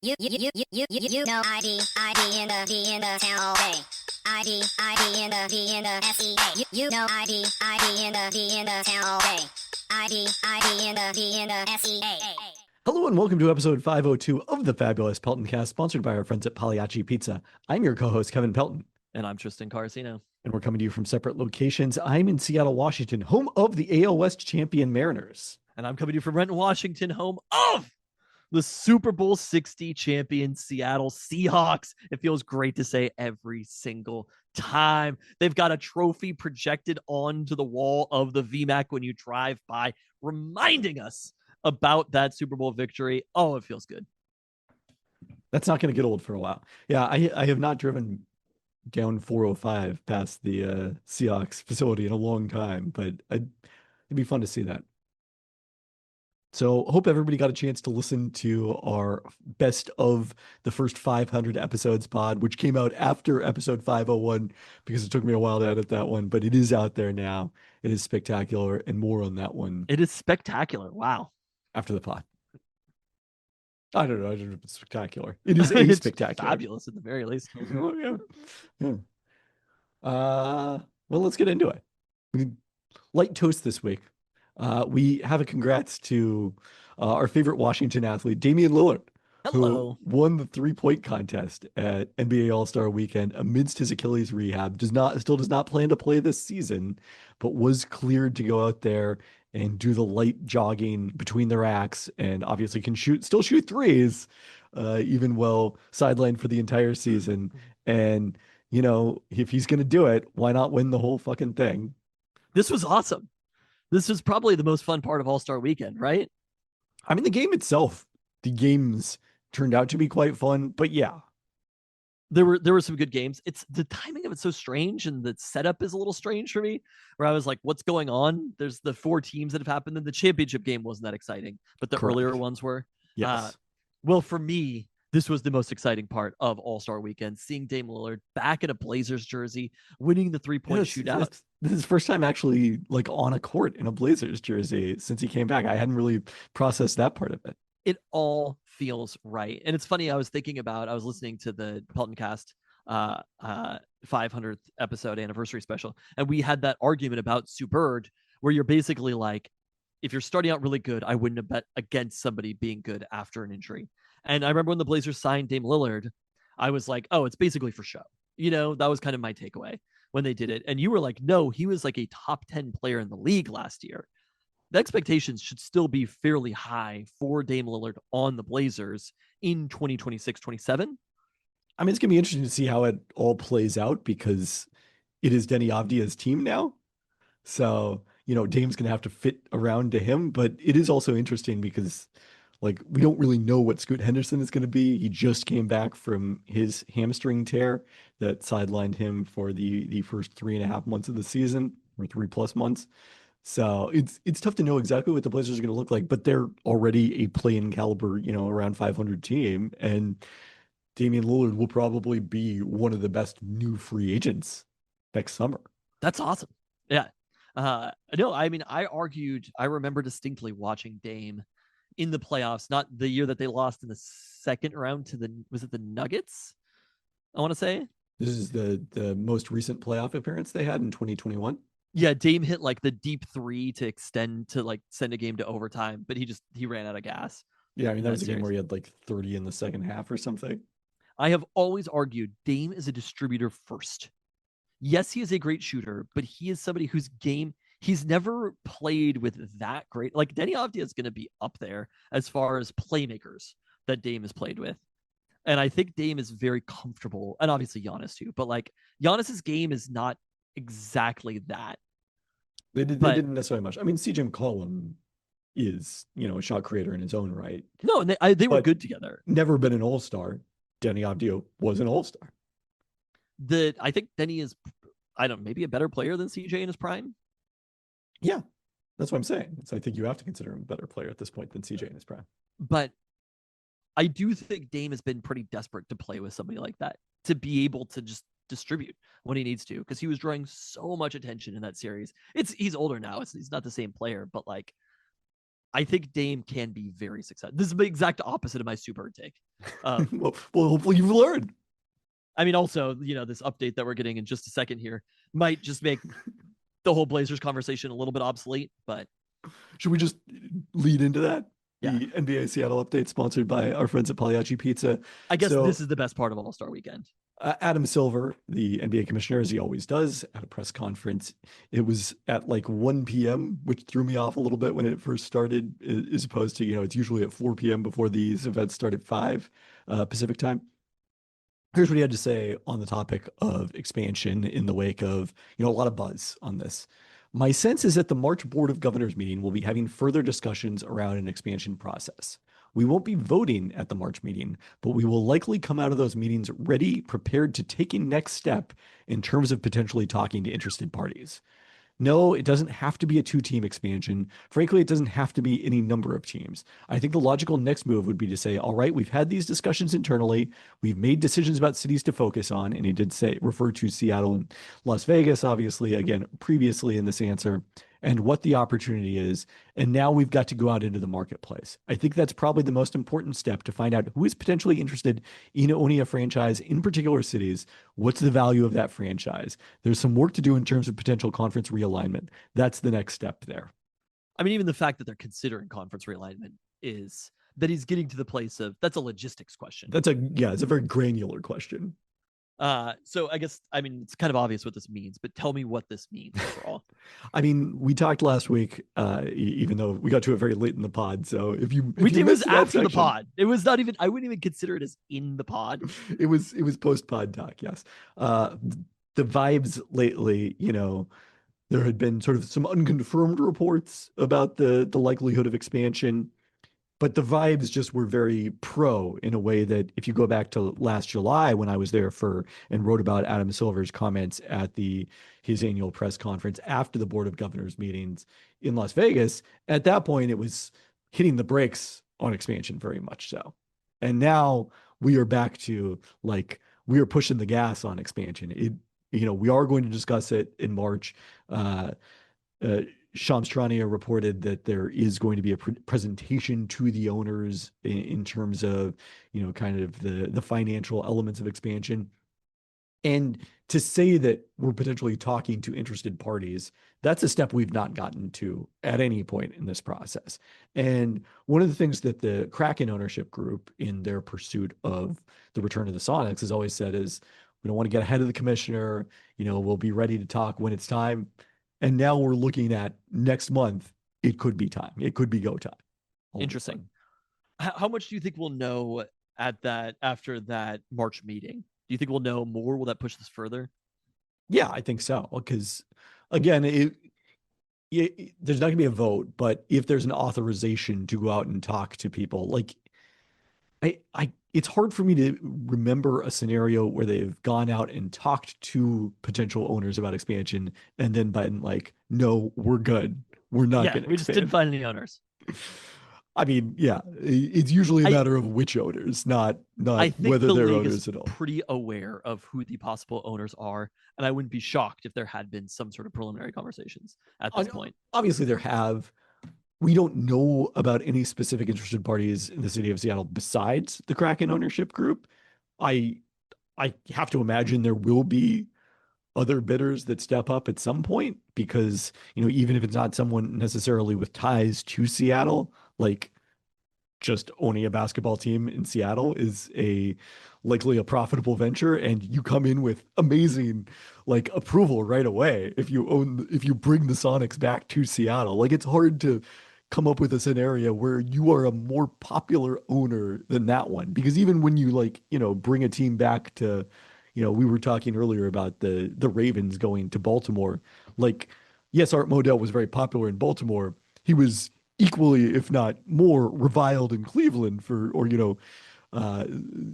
ID in the D in the town all day. ID in the D in the SEA. ID in the D in the town all day. ID in the D in the SEA. Hello and welcome to episode 502 of the fabulous Peltoncast, sponsored by our friends at Pagliacci Pizza. I'm your co-host, Kevin Pelton. And I'm Tristan Carcino. And we're coming to you from separate locations. I'm in Seattle, Washington, home of the AL West champion Mariners. And I'm coming to you from Renton, Washington, home of the Super Bowl 60 champion Seattle Seahawks. It feels great to say every single time. They've got a trophy projected onto the wall of the VMAC when you drive by, reminding us about that Super Bowl victory. Oh, it feels good. That's not going to get old for a while. Yeah, I have not driven down 405 past the Seahawks facility in a long time, but it'd be fun to see that. So hope everybody got a chance to listen to our best of the first 500 episodes pod, which came out after episode 501 because it took me a while to edit that one, but it is out there now. It is spectacular, and more on that one. It is spectacular. Wow. After the pod. I don't know if it's spectacular. It is a spectacular. Fabulous at the very least. Oh, yeah. Well, let's get into it. Light toast this week. We have a congrats to our favorite Washington athlete, Damian Lillard, Hello. who won the 3-point contest at NBA All-Star Weekend amidst his Achilles rehab. Still does not plan to play this season, but was cleared to go out there and do the light jogging between the racks, and obviously can still shoot threes, even well sidelined for the entire season. And you know, if he's going to do it, why not win the whole fucking thing? This was awesome. This was probably the most fun part of All-Star Weekend, right? I mean, the games turned out to be quite fun, but yeah. There were some good games. It's the timing of it's so strange, and the setup is a little strange for me, where I was like, what's going on? There's the 4 teams that have happened, and the championship game wasn't that exciting, but the Correct. earlier ones were. Yes. Well, for me, this was the most exciting part of All-Star Weekend, seeing Dame Lillard back in a Blazers jersey, winning the 3-point shootout. This is his first time actually like on a court in a Blazers jersey since he came back. I hadn't really processed that part of it. It all feels right. And it's funny, I was listening to the Peltoncast 500th episode anniversary special, and we had that argument about Sue Bird, where you're basically like, if you're starting out really good, I wouldn't have bet against somebody being good after an injury. And I remember when the Blazers signed Dame Lillard, I was like, oh, it's basically for show. You know, that was kind of my takeaway when they did it. And you were like, no, he was like a top 10 player in the league last year. The expectations should still be fairly high for Dame Lillard on the Blazers in 2026-27. I mean, it's going to be interesting to see how it all plays out, because it is Denny Avdia's team now. So, you know, Dame's going to have to fit around to him, but it is also interesting because like, we don't really know what Scoot Henderson is going to be. He just came back from his hamstring tear that sidelined him for the first 3.5 months of the season, or 3+ months. So it's tough to know exactly what the Blazers are going to look like, but they're already a play-in caliber, you know, around 500 team, and Damian Lillard will probably be one of the best new free agents next summer. That's awesome. Yeah. No, I mean, I remember distinctly watching Dame in the playoffs, not the year that they lost in the second round to was it the Nuggets? I want to say. This is the most recent playoff appearance they had in 2021. Yeah, Dame hit like the deep 3 to extend to like send a game to overtime, but he ran out of gas. Yeah, I mean, that was a game where he had like 30 in the second half or something. I have always argued Dame is a distributor first. Yes, he is a great shooter, but he is somebody whose game, he's never played with that great. Like Denny Avdia is going to be up there as far as playmakers that Dame has played with. And I think Dame is very comfortable, and obviously Giannis too, but like Giannis's game is not exactly that. They didn't necessarily much. I mean, CJ McCollum is, you know, a shot creator in his own right. No, and they were good together. Never been an all-star. Denny Avdia was an all-star. I think Denny is, maybe a better player than CJ in his prime. Yeah, that's what I'm saying. So I think you have to consider him a better player at this point than CJ in his prime. But I do think Dame has been pretty desperate to play with somebody like that, to be able to just distribute when he needs to, because he was drawing so much attention in that series. He's older now. He's not the same player, but like I think Dame can be very successful. This is the exact opposite of my super take. Well, hopefully you've learned. I mean, also, this update that we're getting in just a second here might just make the whole Blazers conversation a little bit obsolete, but should we just lead into that? Yeah. The NBA Seattle update sponsored by our friends at Pagliacci Pizza. I guess this is the best part of All-Star Weekend. Adam Silver, the NBA commissioner, as he always does, at a press conference. It was at like 1 p.m., which threw me off a little bit when it first started, as opposed to, it's usually at 4 p.m. before these events start at 5 Pacific time. Here's what he had to say on the topic of expansion in the wake of, a lot of buzz on this. My sense is that the March Board of Governors meeting will be having further discussions around an expansion process. We won't be voting at the March meeting, but we will likely come out of those meetings ready, prepared to take a next step in terms of potentially talking to interested parties. No, it doesn't have to be a 2-team expansion. Frankly, it doesn't have to be any number of teams. I think the logical next move would be to say, all right, we've had these discussions internally. We've made decisions about cities to focus on. And he did refer to Seattle and Las Vegas, obviously, again, previously in this answer, and what the opportunity is. And now we've got to go out into the marketplace. I think that's probably the most important step to find out who is potentially interested in owning a franchise in particular cities. What's the value of that franchise? There's some work to do in terms of potential conference realignment. That's the next step there. I mean, even the fact that they're considering conference realignment is that he's getting to the place of that's a logistics question. It's a very granular question. So I guess, it's kind of obvious what this means, but tell me what this means overall. I mean, we talked last week, even though we got to it very late in the pod. So if it was after the pod. It was not even, I wouldn't even consider it as in the pod. It was post pod talk. Yes. The vibes lately, there had been sort of some unconfirmed reports about the likelihood of expansion. But the vibes just were very pro in a way that if you go back to last July when I was there and wrote about Adam Silver's comments at his annual press conference after the Board of Governors meetings in Las Vegas, at that point it was hitting the brakes on expansion very much so. And now we are back to we are pushing the gas on expansion. We are going to discuss it in March. Shams Charania reported that there is going to be a presentation to the owners in terms of, kind of the financial elements of expansion. And to say that we're potentially talking to interested parties, that's a step we've not gotten to at any point in this process. And one of the things that the Kraken ownership group in their pursuit of the return of the Sonics has always said is, we don't want to get ahead of the commissioner, we'll be ready to talk when it's time. And now we're looking at next month. It could be time. It could be go time. Interesting. How much do you think we'll know after that March meeting? Do you think we'll know more? Will that push this further? Yeah, I think so. Because again, there's not going to be a vote, but if there's an authorization to go out and talk to people, it's hard for me to remember a scenario where they've gone out and talked to potential owners about expansion and then been like, no, we're good. We're not going to we just didn't find any owners. I mean, yeah, it's usually a matter of which owners, not whether they're owners at all. Pretty aware of who the possible owners are, and I wouldn't be shocked if there had been some sort of preliminary conversations at this point. Obviously, there have. We don't know about any specific interested parties in the city of Seattle besides the Kraken ownership group. I have to imagine there will be other bidders that step up at some point because, even if it's not someone necessarily with ties to Seattle, just owning a basketball team in Seattle is likely a profitable venture, and you come in with amazing approval right away if you bring the Sonics back to Seattle. It's hard to come up with a scenario where you are a more popular owner than that one, because even when you bring a team back to, we were talking earlier about the Ravens going to Baltimore. Yes, Art Modell was very popular in Baltimore. He was equally, if not more, reviled in Cleveland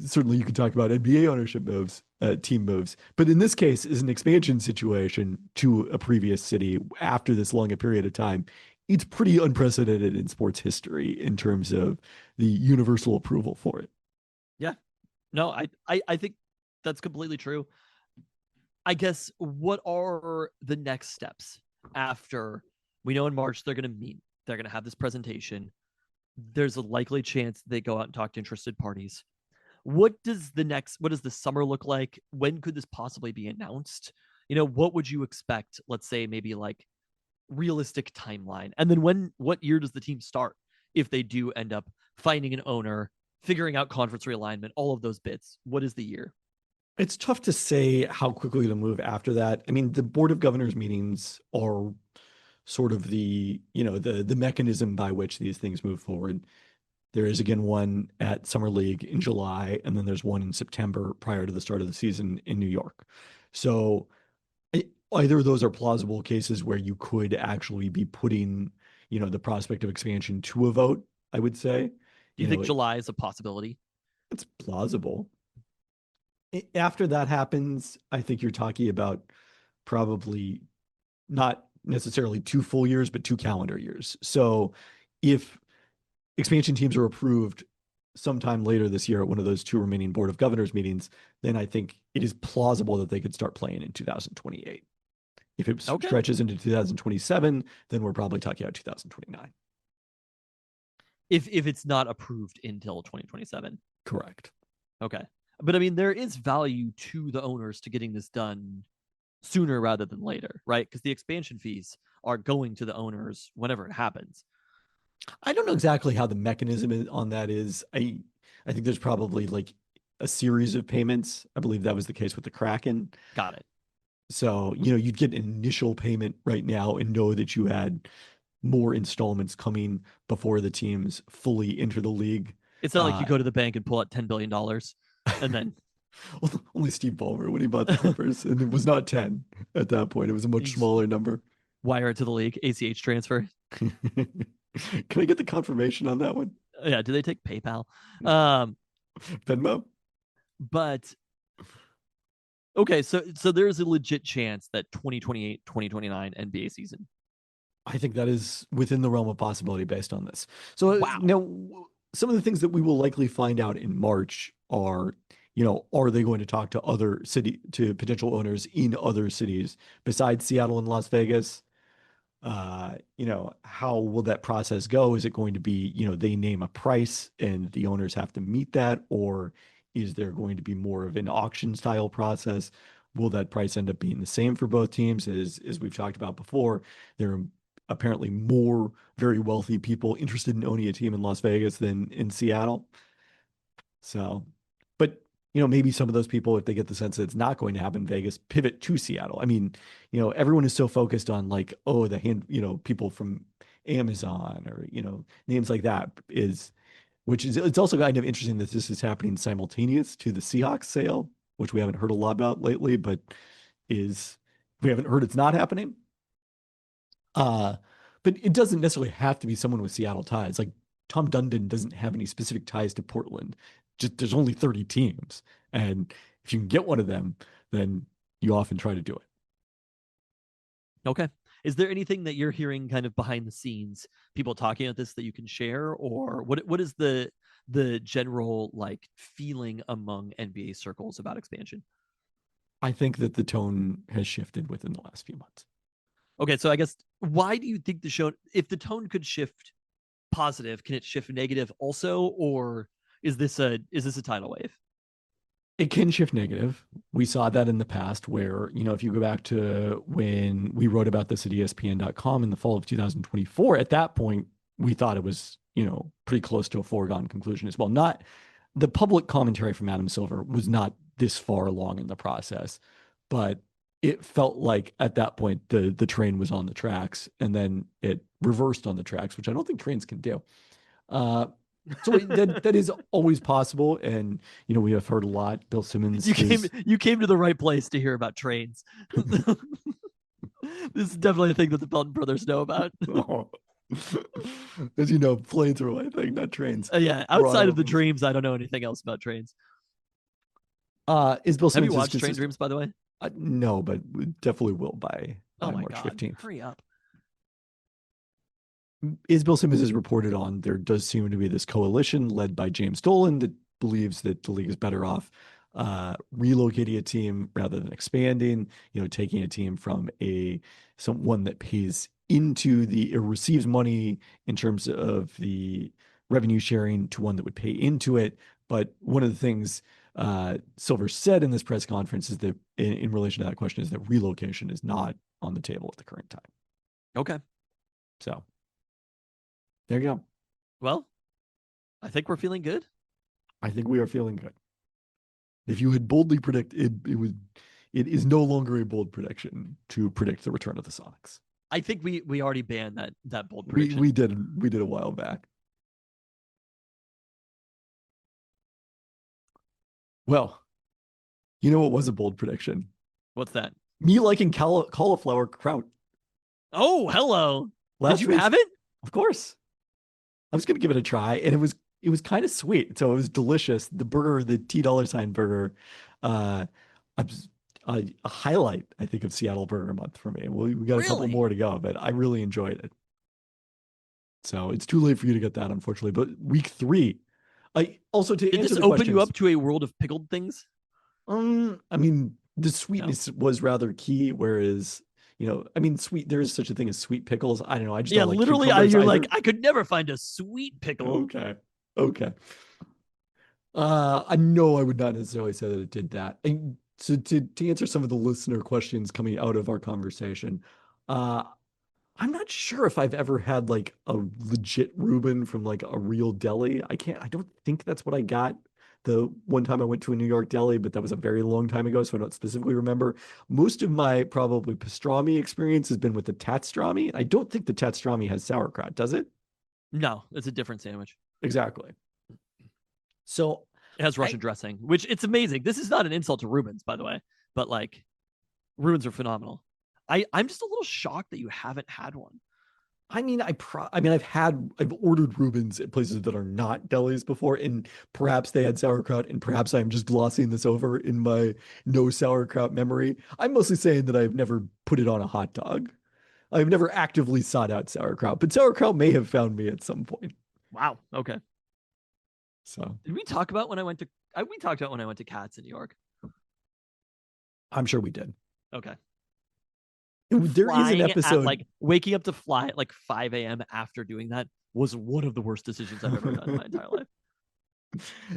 certainly you could talk about NBA ownership moves, team moves. But in this case, is an expansion situation to a previous city after this long a period of time. It's pretty unprecedented in sports history in terms of the universal approval for it. Yeah, no, I think that's completely true. I guess what are the next steps after we know in March they're going to meet? They're going to have this presentation. There's a likely chance they go out and talk to interested parties. What does the summer look like? When could this possibly be announced? What would you expect? Let's say maybe like realistic timeline. And then what year does the team start if they do end up finding an owner, figuring out conference realignment, all of those bits? What is the year? It's tough to say how quickly to move after that. I mean, the Board of Governors meetings are sort of the mechanism by which these things move forward. There is again one at Summer League in July, and then there's one in September prior to the start of the season in New York. So either of those are plausible cases where you could actually be putting, the prospect of expansion to a vote, I would say. Do you think July is a possibility? It's plausible. After that happens, I think you're talking about probably not necessarily 2 full years, but 2 calendar years. So if expansion teams are approved sometime later this year at one of those 2 remaining Board of Governors meetings, then I think it is plausible that they could start playing in 2028. If it stretches into 2027, then we're probably talking about 2029. If it's not approved until 2027. Correct. Okay. But I mean, there is value to the owners to getting this done sooner rather than later, right? Because the expansion fees are going to the owners whenever it happens. I don't know exactly how the mechanism on that is. I think there's probably like a series of payments. I believe that was the case with the Kraken. Got it. So, you'd get an initial payment right now and know that you had more installments coming before the teams fully enter the league. It's not like you go to the bank and pull out $10 billion and then well, only Steve Ballmer when he bought the Clippers, and it was not 10 at that point. It was a much smaller number. Wire it to the league, ACH transfer. Can I get the confirmation on that one? Yeah, do they take PayPal? Venmo? But okay, so there's a legit chance that 2028, 2029 NBA season. I think that is within the realm of possibility based on this. So now some of the things that we will likely find out in March are, are they going to talk to potential owners in other cities besides Seattle and Las Vegas? How will that process go? Is it going to be, they name a price and the owners have to meet that? Or is there going to be more of an auction style process? Will that price end up being the same for both teams? As we've talked about before, there are apparently more very wealthy people interested in owning a team in Las Vegas than in Seattle. So, but maybe some of those people, if they get the sense that it's not going to happen in Vegas, pivot to Seattle. I mean, everyone is so focused on like, people from Amazon or, names like that it's also kind of interesting that this is happening simultaneous to the Seahawks sale, which we haven't heard a lot about lately, but we haven't heard it's not happening. But it doesn't necessarily have to be someone with Seattle ties. Like Tom Dundon doesn't have any specific ties to Portland. Just there's only 30 teams. And if you can get one of them, then you often try to do it. Okay. Is there anything that you're hearing kind of behind the scenes, people talking about this that you can share? Or what is the general like feeling among NBA circles about expansion? I think that the tone has shifted within the last few months. Okay, so I guess why do you think if the tone could shift positive, can it shift negative also, or is this a tidal wave? It can shift negative. We saw that in the past where, if you go back to when we wrote about this at ESPN.com in the fall of 2024, at that point, we thought it was, pretty close to a foregone conclusion as well. Not the public commentary from Adam Silver was not this far along in the process, but it felt like at that point the train was on the tracks and then it reversed on the tracks, which I don't think trains can do. So that is always possible, and we have heard a lot. Bill Simmons. You came to the right place to hear about trains. This is definitely a thing that the Pelton brothers know about. Oh. As you know, planes are my thing, not trains. Yeah, outside of the dreams, I don't know anything else about trains. Is Bill Simmons? Have you watched Train Dreams, by the way? No, but we definitely will by March 15th. Hurry up. Is Bill Simmons is reported on, there does seem to be this coalition led by James Dolan that believes that the league is better off relocating a team rather than expanding, taking a team from someone that pays it receives money in terms of the revenue sharing to one that would pay into it. But one of the things Silver said in this press conference is that in relation to that question is that relocation is not on the table at the current time. Okay. So there you go. Well, I think we're feeling good. I think we are feeling good. If you had boldly predicted, it is no longer a bold prediction to predict the return of the Sonics. I think we already banned that bold prediction. We did a while back. Well, you know what was a bold prediction? What's that? Me liking cauliflower kraut. Oh, hello. Last Did you week's- have it? Of course. I was gonna give it a try, and it was kind of sweet, so it was delicious. The burger, the $T$ burger, uh, a highlight, I think, of Seattle Burger Month for me. We got a couple Really? more to go, but I really enjoyed it. So it's too late for you to get that, unfortunately. But week 3, I also to Did answer this the open questions, you up to a world of pickled things? I mean, the sweetness was rather key, whereas, I mean, there is such a thing as sweet pickles. I don't know. I just Yeah, don't like literally, cucumbers you're either. like, I could never find a sweet pickle. Okay. I know I would not necessarily say that it did that. And so to answer some of the listener questions coming out of our conversation, I'm not sure if I've ever had like a legit Reuben from like a real deli. I don't think that's what I got the one time I went to a New York deli, but that was a very long time ago, so I don't specifically remember. Most of my probably pastrami experience has been with the tatstrami. I don't think the tatstrami has sauerkraut, does it? No, it's a different sandwich. Exactly. So It has Russian dressing, which it's amazing. This is not an insult to Rubens, by the way, but like Rubens are phenomenal. I'm just a little shocked that you haven't had one. I mean, I've ordered Reubens at places that are not delis before, and perhaps they had sauerkraut, and perhaps I'm just glossing this over in my no sauerkraut memory. I'm mostly saying that I've never put it on a hot dog. I've never actively sought out sauerkraut, but sauerkraut may have found me at some point. Wow. Okay. So Did we talk about when I went to? We talked about when I went to Cats in New York. I'm sure we did. Okay. There is an episode like waking up to fly at like 5 a.m. after doing that was one of the worst decisions I've ever done in my entire life.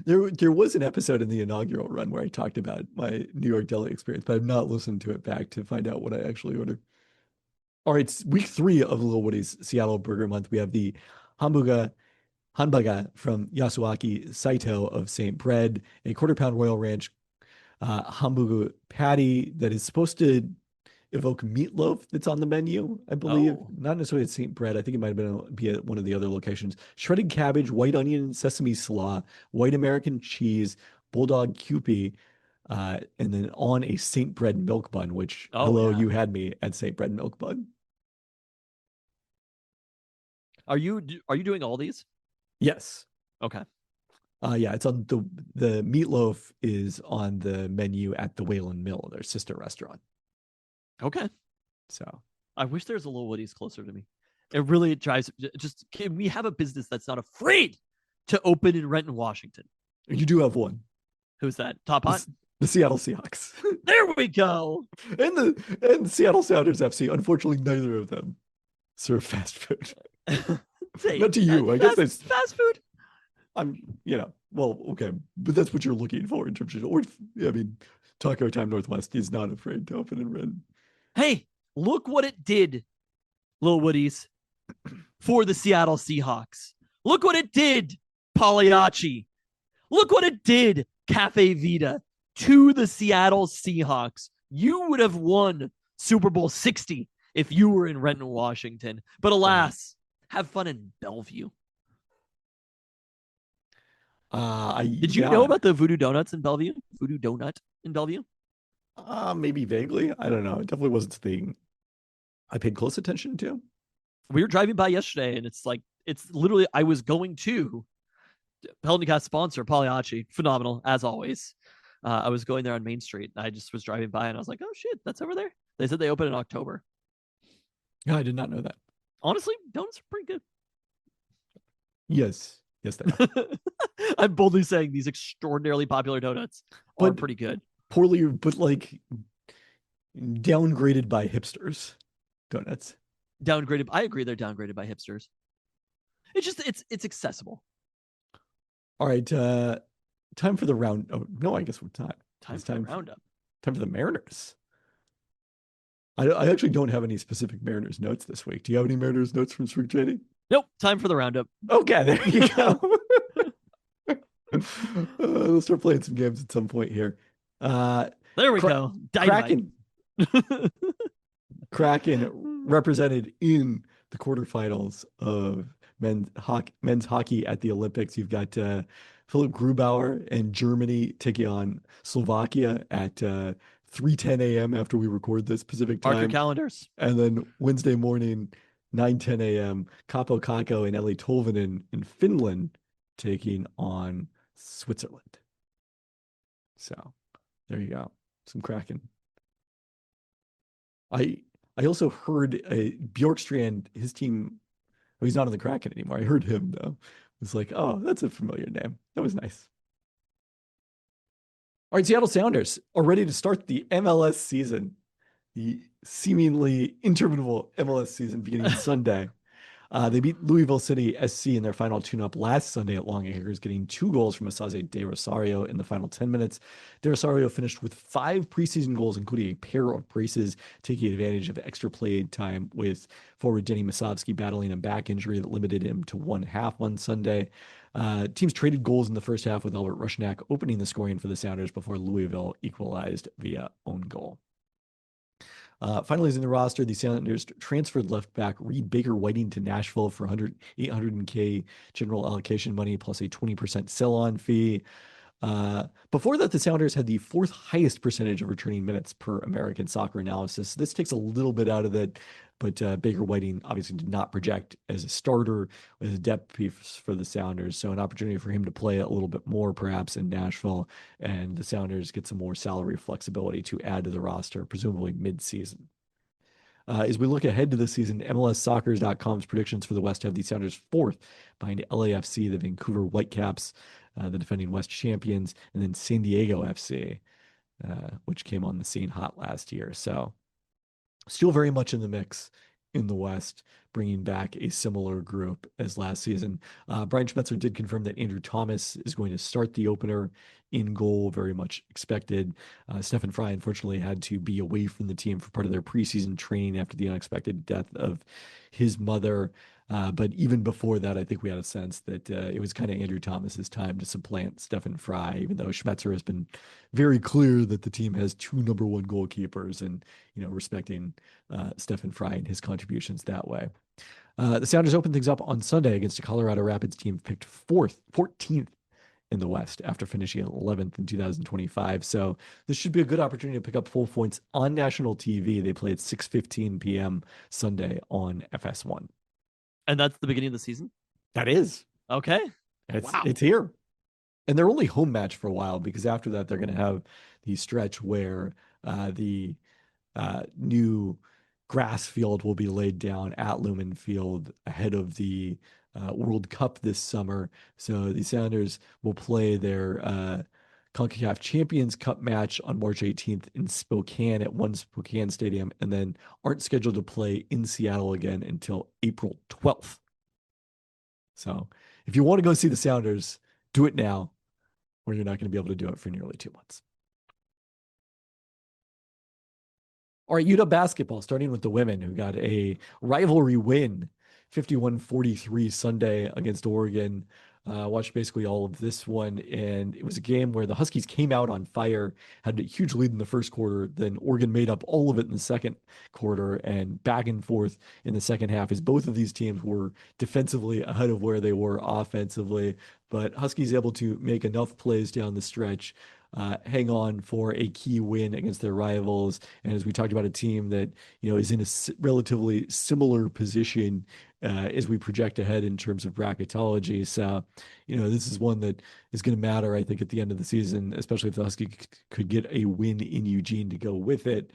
There was an episode in the inaugural run where I talked about my New York deli experience, but I've not listened to it back to find out what I actually ordered. All right, it's week 3 of Little Woody's Seattle Burger Month. We have the Hanbaga from Yasuaki Saito of St. Bread, a quarter-pound Royal Ranch hamburger patty that is supposed to evoke meatloaf that's on the menu, I believe. Oh. Not necessarily at St. Bread. I think it might have be at one of the other locations. Shredded cabbage, white onion, sesame slaw, white American cheese, bulldog kewpie, and then on a St. Bread milk bun, which, hello, yeah. you had me at St. Bread milk bun. Are you doing all these? Yes. Okay. Yeah, it's on the meatloaf is on the menu at the Whalen Mill, their sister restaurant. Okay. So I wish there's a Little Woody's closer to me. It really drives. Just can we have a business that's not afraid to open in Renton, Washington? you do have one. Who's that? Top Hot. The Seattle Seahawks. There we go. and the Seattle Sounders FC. Unfortunately, neither of them serve fast food. Not to you. I guess that's fast food. Well, okay, but that's what you're looking for in terms of, or I mean, Taco Time Northwest is not afraid to open in Renton. Hey, look what it did, Little Woody's, for the Seattle Seahawks. Look what it did, Pagliacci. Look what it did, Cafe Vita, to the Seattle Seahawks. You would have won Super Bowl 60 if you were in Renton, Washington. But alas, have fun in Bellevue. Did you know about the Voodoo Donuts in Bellevue? Voodoo Donut in Bellevue? Maybe vaguely. I don't know. It definitely wasn't the thing I paid close attention to. We were driving by yesterday, and it's literally, I was going to Peltoncast sponsor, Pagliacci, phenomenal, as always. I was going there on Main Street. I just was driving by, and I was like, oh, shit, that's over there? They said they open in October. Yeah, I did not know that. Honestly, donuts are pretty good. Yes, they are. I'm boldly saying these extraordinarily popular donuts are pretty good. Poorly, but like downgraded by hipsters donuts. downgraded. I agree, they're downgraded by hipsters. It's just it's accessible. All right, time for the round. Oh no, I guess we're time. Time It's for the time roundup. time for the Mariners. I actually don't have any specific Mariners notes this week. Do you have any Mariners notes from Spring Training? Nope. Time for the roundup. Okay, there you go. We'll start playing some games at some point here. There we go. Dynamite. Kraken represented in the quarterfinals of men's hockey at the Olympics. You've got Philip Grubauer and Germany taking on Slovakia at 3:10 a.m. after we record this Pacific Mark your time. calendars. And then Wednesday morning, 9:10 a.m., Capo Kakko and Eli Tolvanen in Finland taking on Switzerland. So there you go. Some Kraken. I also heard Bjorkstrand, his team, oh, he's not on the Kraken anymore. I heard him though. It's like, oh, that's a familiar name. That was nice. All right, Seattle Sounders are ready to start the MLS season, the seemingly interminable MLS season beginning Sunday. They beat Louisville City SC in their final tune-up last Sunday at Long Acres, getting 2 goals from Asaze De Rosario in the final 10 minutes. De Rosario finished with 5 preseason goals, including a pair of braces, taking advantage of extra play time with forward Denny Masovsky battling a back injury that limited him to 1 half on Sunday. Teams traded goals in the first half with Albert Rushnak opening the scoring for the Sounders before Louisville equalized via own goal. Finally, in the roster, the Sounders transferred left back Reed Baker Whiting to Nashville for $800K general allocation money plus a 20% sell-on fee. Before that, the Sounders had the 4th highest percentage of returning minutes per American Soccer Analysis. This takes a little bit out of it, but Baker Whiting obviously did not project as a starter with a depth piece for the Sounders. So an opportunity for him to play a little bit more perhaps in Nashville, and the Sounders get some more salary flexibility to add to the roster, presumably mid-season. As we look ahead to the season, MLSsoccer.com's predictions for the West have the Sounders 4th behind LAFC, the Vancouver Whitecaps, the defending West champions, and then San Diego FC, which came on the scene hot last year. So still very much in the mix in the West, bringing back a similar group as last season. Brian Schmetzer did confirm that Andrew Thomas is going to start the opener in goal, very much expected. Stefan Fry, unfortunately, had to be away from the team for part of their preseason training after the unexpected death of his mother. But even before that, I think we had a sense that it was kind of Andrew Thomas's time to supplant Stefan Fry, even though Schmetzer has been very clear that the team has 2 number 1 goalkeepers and, respecting Stefan Fry and his contributions that way. The Sounders opened things up on Sunday against a Colorado Rapids team picked 14th in the West after finishing 11th in 2025. So this should be a good opportunity to pick up full points on national TV. They play at 6:15 p.m. Sunday on FS1. And that's the beginning of the season? That is. Okay. It's here. And they're only home match for a while because after that, they're going to have the stretch where the new grass field will be laid down at Lumen Field ahead of the World Cup this summer. So the Sounders will play their CONCACAF Champions Cup match on March 18th in Spokane at One Spokane Stadium, and then aren't scheduled to play in Seattle again until April 12th. So if you want to go see the Sounders, do it now, or you're not going to be able to do it for nearly 2 months. All right, UW basketball, starting with the women, who got a rivalry win, 51-43 Sunday against Oregon. Watched basically all of this one, and it was a game where the Huskies came out on fire, had a huge lead in the first quarter, then Oregon made up all of it in the second quarter, and back and forth in the second half as both of these teams were defensively ahead of where they were offensively, but Huskies able to make enough plays down the stretch, hang on for a key win against their rivals. And as we talked about, a team that, is in a relatively similar position as we project ahead in terms of bracketology. So, this is one that is going to matter, I think, at the end of the season, especially if the Huskies could get a win in Eugene to go with it.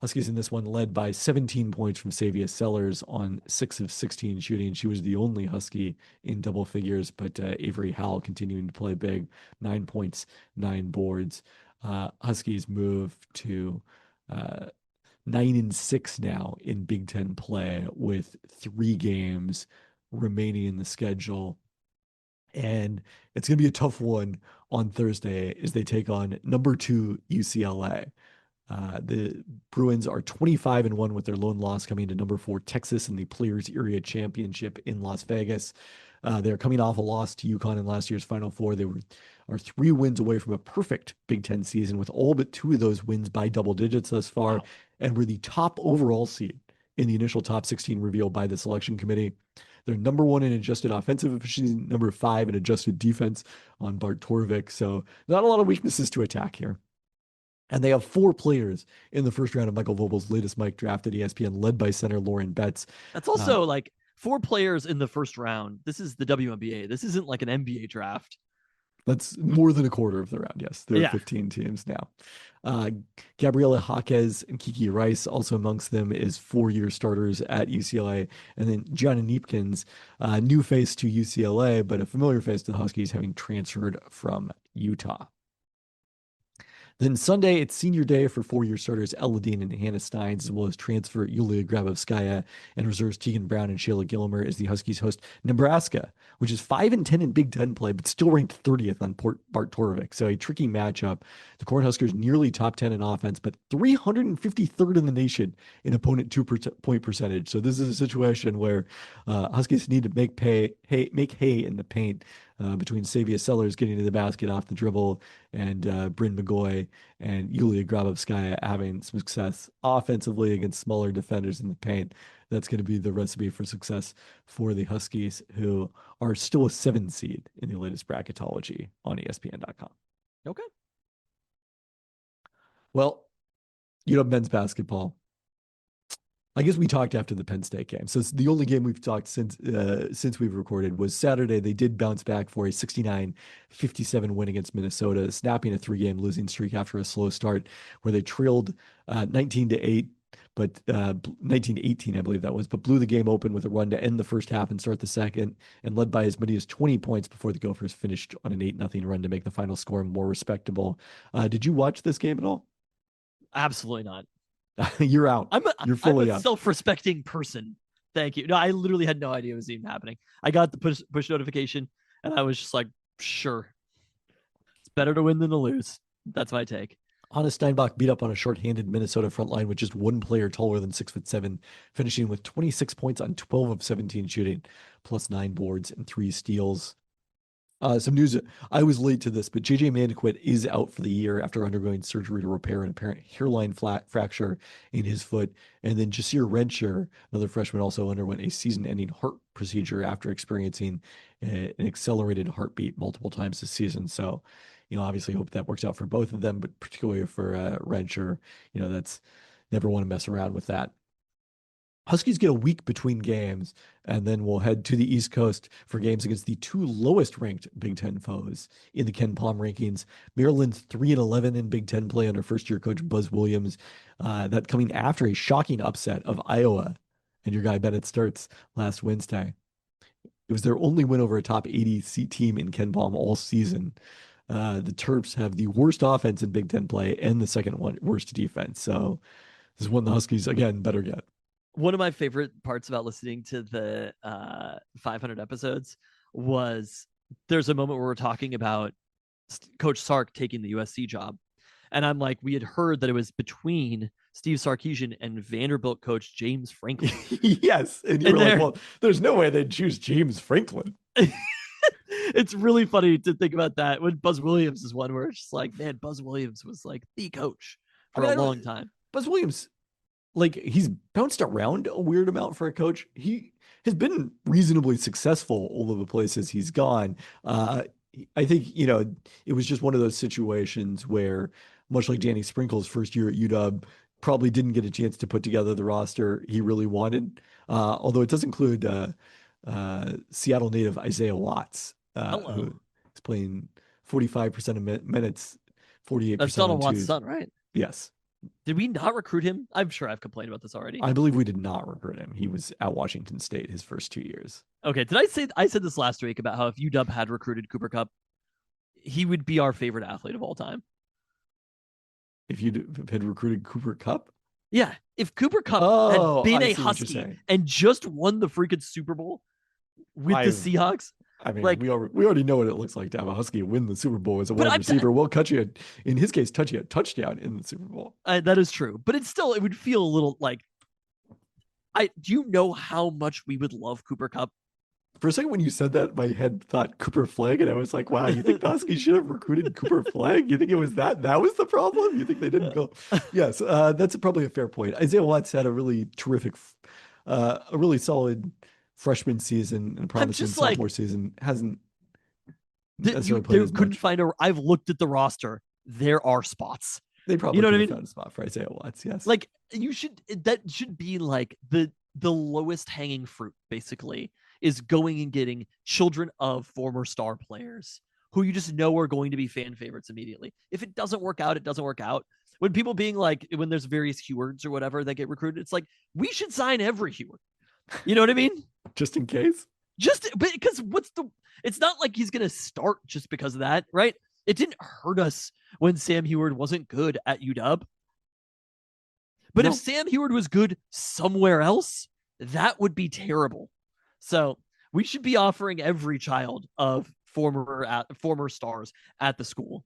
Huskies in this one led by 17 points from Savia Sellers on 6 of 16 shooting. She was the only Husky in double figures, but Avery Howell continuing to play big, 9 points, 9 boards. Huskies move to 9-6 now in Big Ten play with 3 games remaining in the schedule. And it's going to be a tough one on Thursday as they take on number 2 UCLA. The Bruins are 25-1 with their lone loss coming to number 4 Texas in the Players Area Championship in Las Vegas. They're coming off a loss to UConn in last year's Final Four. They are 3 wins away from a perfect Big Ten season, with all but 2 of those wins by double digits thus far, Wow. and were the top overall seed in the initial top 16 revealed by the selection committee. They're number 1 in adjusted offensive efficiency, number 5 in adjusted defense on Bart Torvik. So not a lot of weaknesses to attack here. And they have 4 players in the first round of Michael Vogel's latest mock draft at ESPN, led by center Lauren Betts. That's also like 4 players in the first round. This is the WNBA. This isn't like an NBA draft. That's more than a quarter of the round. Yes, there are Yeah. 15 teams now. Gabriela Jaquez and Kiki Rice, also amongst them, is 4-year starters at UCLA. And then Gianna Neepkins, new face to UCLA, but a familiar face to the Huskies, having transferred from Utah. Then Sunday, it's senior day for 4-year starters Ella Dean and Hannah Steins, as well as transfer Yulia Grabovskaya, and reserves Tegan Brown and Shayla Gillimer as the Huskies host Nebraska, which is 5-10 in Big Ten play, but still ranked 30th on Bart Torvik. So a tricky matchup. The Cornhuskers nearly top 10 in offense, but 353rd in the nation in opponent 2-point percentage. So this is a situation where Huskies need to make hay in the paint. Between Savia Sellers getting to the basket off the dribble and Bryn McGoy and Yulia Grabovskaya having some success offensively against smaller defenders in the paint. That's going to be the recipe for success for the Huskies, who are still a 7 seed in the latest bracketology on ESPN.com. Okay. Well, men's basketball. I guess we talked after the Penn State game. So it's the only game we've talked since we've recorded was Saturday. They did bounce back for a 69-57 win against Minnesota, snapping a 3-game losing streak after a slow start where they trailed 19-8, but 19-18, I believe that was, but blew the game open with a run to end the first half and start the second, and led by as many as 20 points before the Gophers finished on an 8-0 run to make the final score more respectable. Did you watch this game at all? Absolutely not. You're out. You're fully I'm a out. self-respecting person. Thank you. No, I literally had no idea it was even happening. I got the push notification, and I was just like, sure. It's better to win than to lose. That's my take. Anna Steinbach beat up on a shorthanded Minnesota front line with just one player taller than 6'7", finishing with 26 points on 12 of 17 shooting, plus 9 boards and 3 steals. Some news. I was late to this, but JJ Mandequit is out for the year after undergoing surgery to repair an apparent hairline fracture in his foot. And then Jasir Rensher, another freshman, also underwent a season-ending heart procedure after experiencing an accelerated heartbeat multiple times this season. So, obviously hope that works out for both of them, but particularly for Rensher, that's never want to mess around with that. Huskies get a week between games, and then we'll head to the East Coast for games against the 2 lowest-ranked Big Ten foes in the Ken Palm rankings. Maryland's 3-11 in Big Ten play under first-year coach Buzz Williams. That coming after a shocking upset of Iowa and your guy Bennett Sturts last Wednesday. It was their only win over a top 80 team in Ken Palm all season. The Terps have the worst offense in Big Ten play and the second worst defense. So this is one the Huskies, again, better get. One of my favorite parts about listening to the 500 episodes was there's a moment where we're talking about Coach Sark taking the USC job. And I'm like, we had heard that it was between Steve Sarkisian and Vanderbilt coach James Franklin. Yes. And you were like, well, there's no way they'd choose James Franklin. It's really funny to think about that when Buzz Williams is one where it's just like, man, Buzz Williams was like the coach for a long time. Buzz Williams, he's bounced around a weird amount for a coach. He has been reasonably successful all of the places he's gone. I think, it was just one of those situations where, much like Danny Sprinkle's first year at UW, probably didn't get a chance to put together the roster he really wanted. Although it does include Seattle native Isaiah Watts, who is playing 45% of minutes, 48%. That's Donald Watts' son, right? Yes. Did we not recruit him? I'm sure I've complained about this already. I believe we did not recruit him. He was at Washington State his first 2 years. Okay. I said this last week about how if UW had recruited Cooper Kupp, he would be our favorite athlete of all time. If you had recruited Cooper Kupp? Yeah, if Cooper Cup Oh, had been I a see what you're Husky saying. and just won the freaking Super Bowl with the Seahawks, I mean, like, we already know what it looks like to have a Husky win the Super Bowl as a but wide I'm receiver. Will cut you, in his case, touch you a touchdown in the Super Bowl. that is true. But it would feel a little like, do you know how much we would love Cooper Cup? For a second, when you said that, my head thought Cooper Flagg, and I was like, wow, you think the Huskies should have recruited Cooper Flagg? You think it was that was the problem? You think they didn't go? Yes, that's probably a fair point. Isaiah Watts had a really terrific, a really solid freshman season and promising sophomore season. Hasn't necessarily played as couldn't much. find I've looked at the roster. There are spots. They probably you know could what I have mean? found a spot for Isaiah Watts. Yes, like that should be like the lowest hanging fruit, basically, is going and getting children of former star players who you just know are going to be fan favorites immediately. If it doesn't work out, it doesn't work out. When people being like, when there's various Hewards or whatever that get recruited, it's like, we should sign every Heward. You know what I mean? just in case. Because it's not like he's going to start just because of that, right? It didn't hurt us when Sam Heward wasn't good at UW. But if Sam Heward was good somewhere else, that would be terrible. So we should be offering every child of former stars at the school.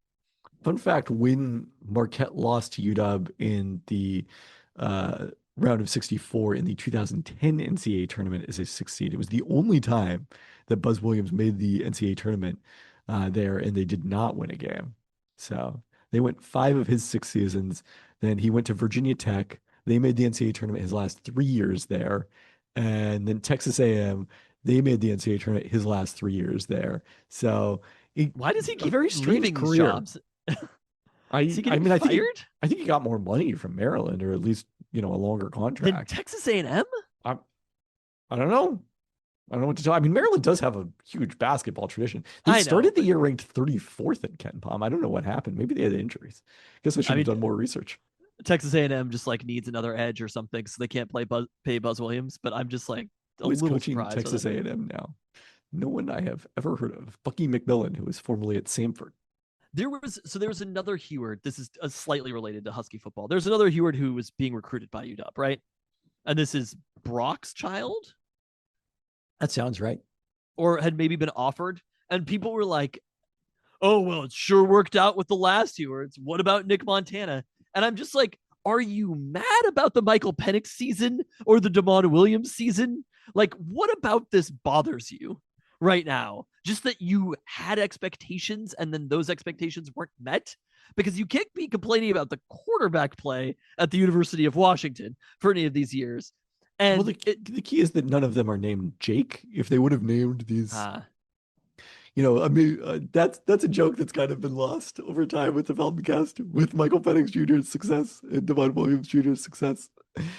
Fun fact, when Marquette lost to UW in the round of 64 in the 2010 NCAA tournament as a 6th seed, it was the only time that Buzz Williams made the NCAA tournament there, and they did not win a game. So they went 5 of his 6 seasons. Then he went to Virginia Tech. They made the NCAA tournament his last 3 years there. And then Texas A&M, they made the NCAA tournament his last 3 years there. So why does he keep very strange career? Jobs? I think he got more money from Maryland, or at least, a longer contract. Than Texas A&M? I don't know. I don't know what to tell. I mean, Maryland does have a huge basketball tradition. They started the year ranked 34th in Ken Palm. I don't know what happened. Maybe they had injuries. Guess I should have done more research. Texas A&M just needs another edge or something, so they can't pay Buzz Williams. But I'm just like a little coaching surprised. Texas A&M now. No one I have ever heard of. Bucky McMillan, who was formerly at Samford. There was another Heward. This is slightly related to Husky football. There's another Heward who was being recruited by UW, right? And this is Brock's child. That sounds right. Or had maybe been offered. And people were like, oh, well, it sure worked out with the last Hewards. What about Nick Montana? And I'm just like, are you mad about the Michael Penix season or the Damon Williams season? Like, what about this bothers you right now? Just that you had expectations and then those expectations weren't met? Because you can't be complaining about the quarterback play at the University of Washington for any of these years. And well, the key is that none of them are named Jake. If they would have named these, I mean, that's a joke that's kind of been lost over time with the Peltoncast, with Michael Penix Jr.'s success and Devon Williams Jr.'s success.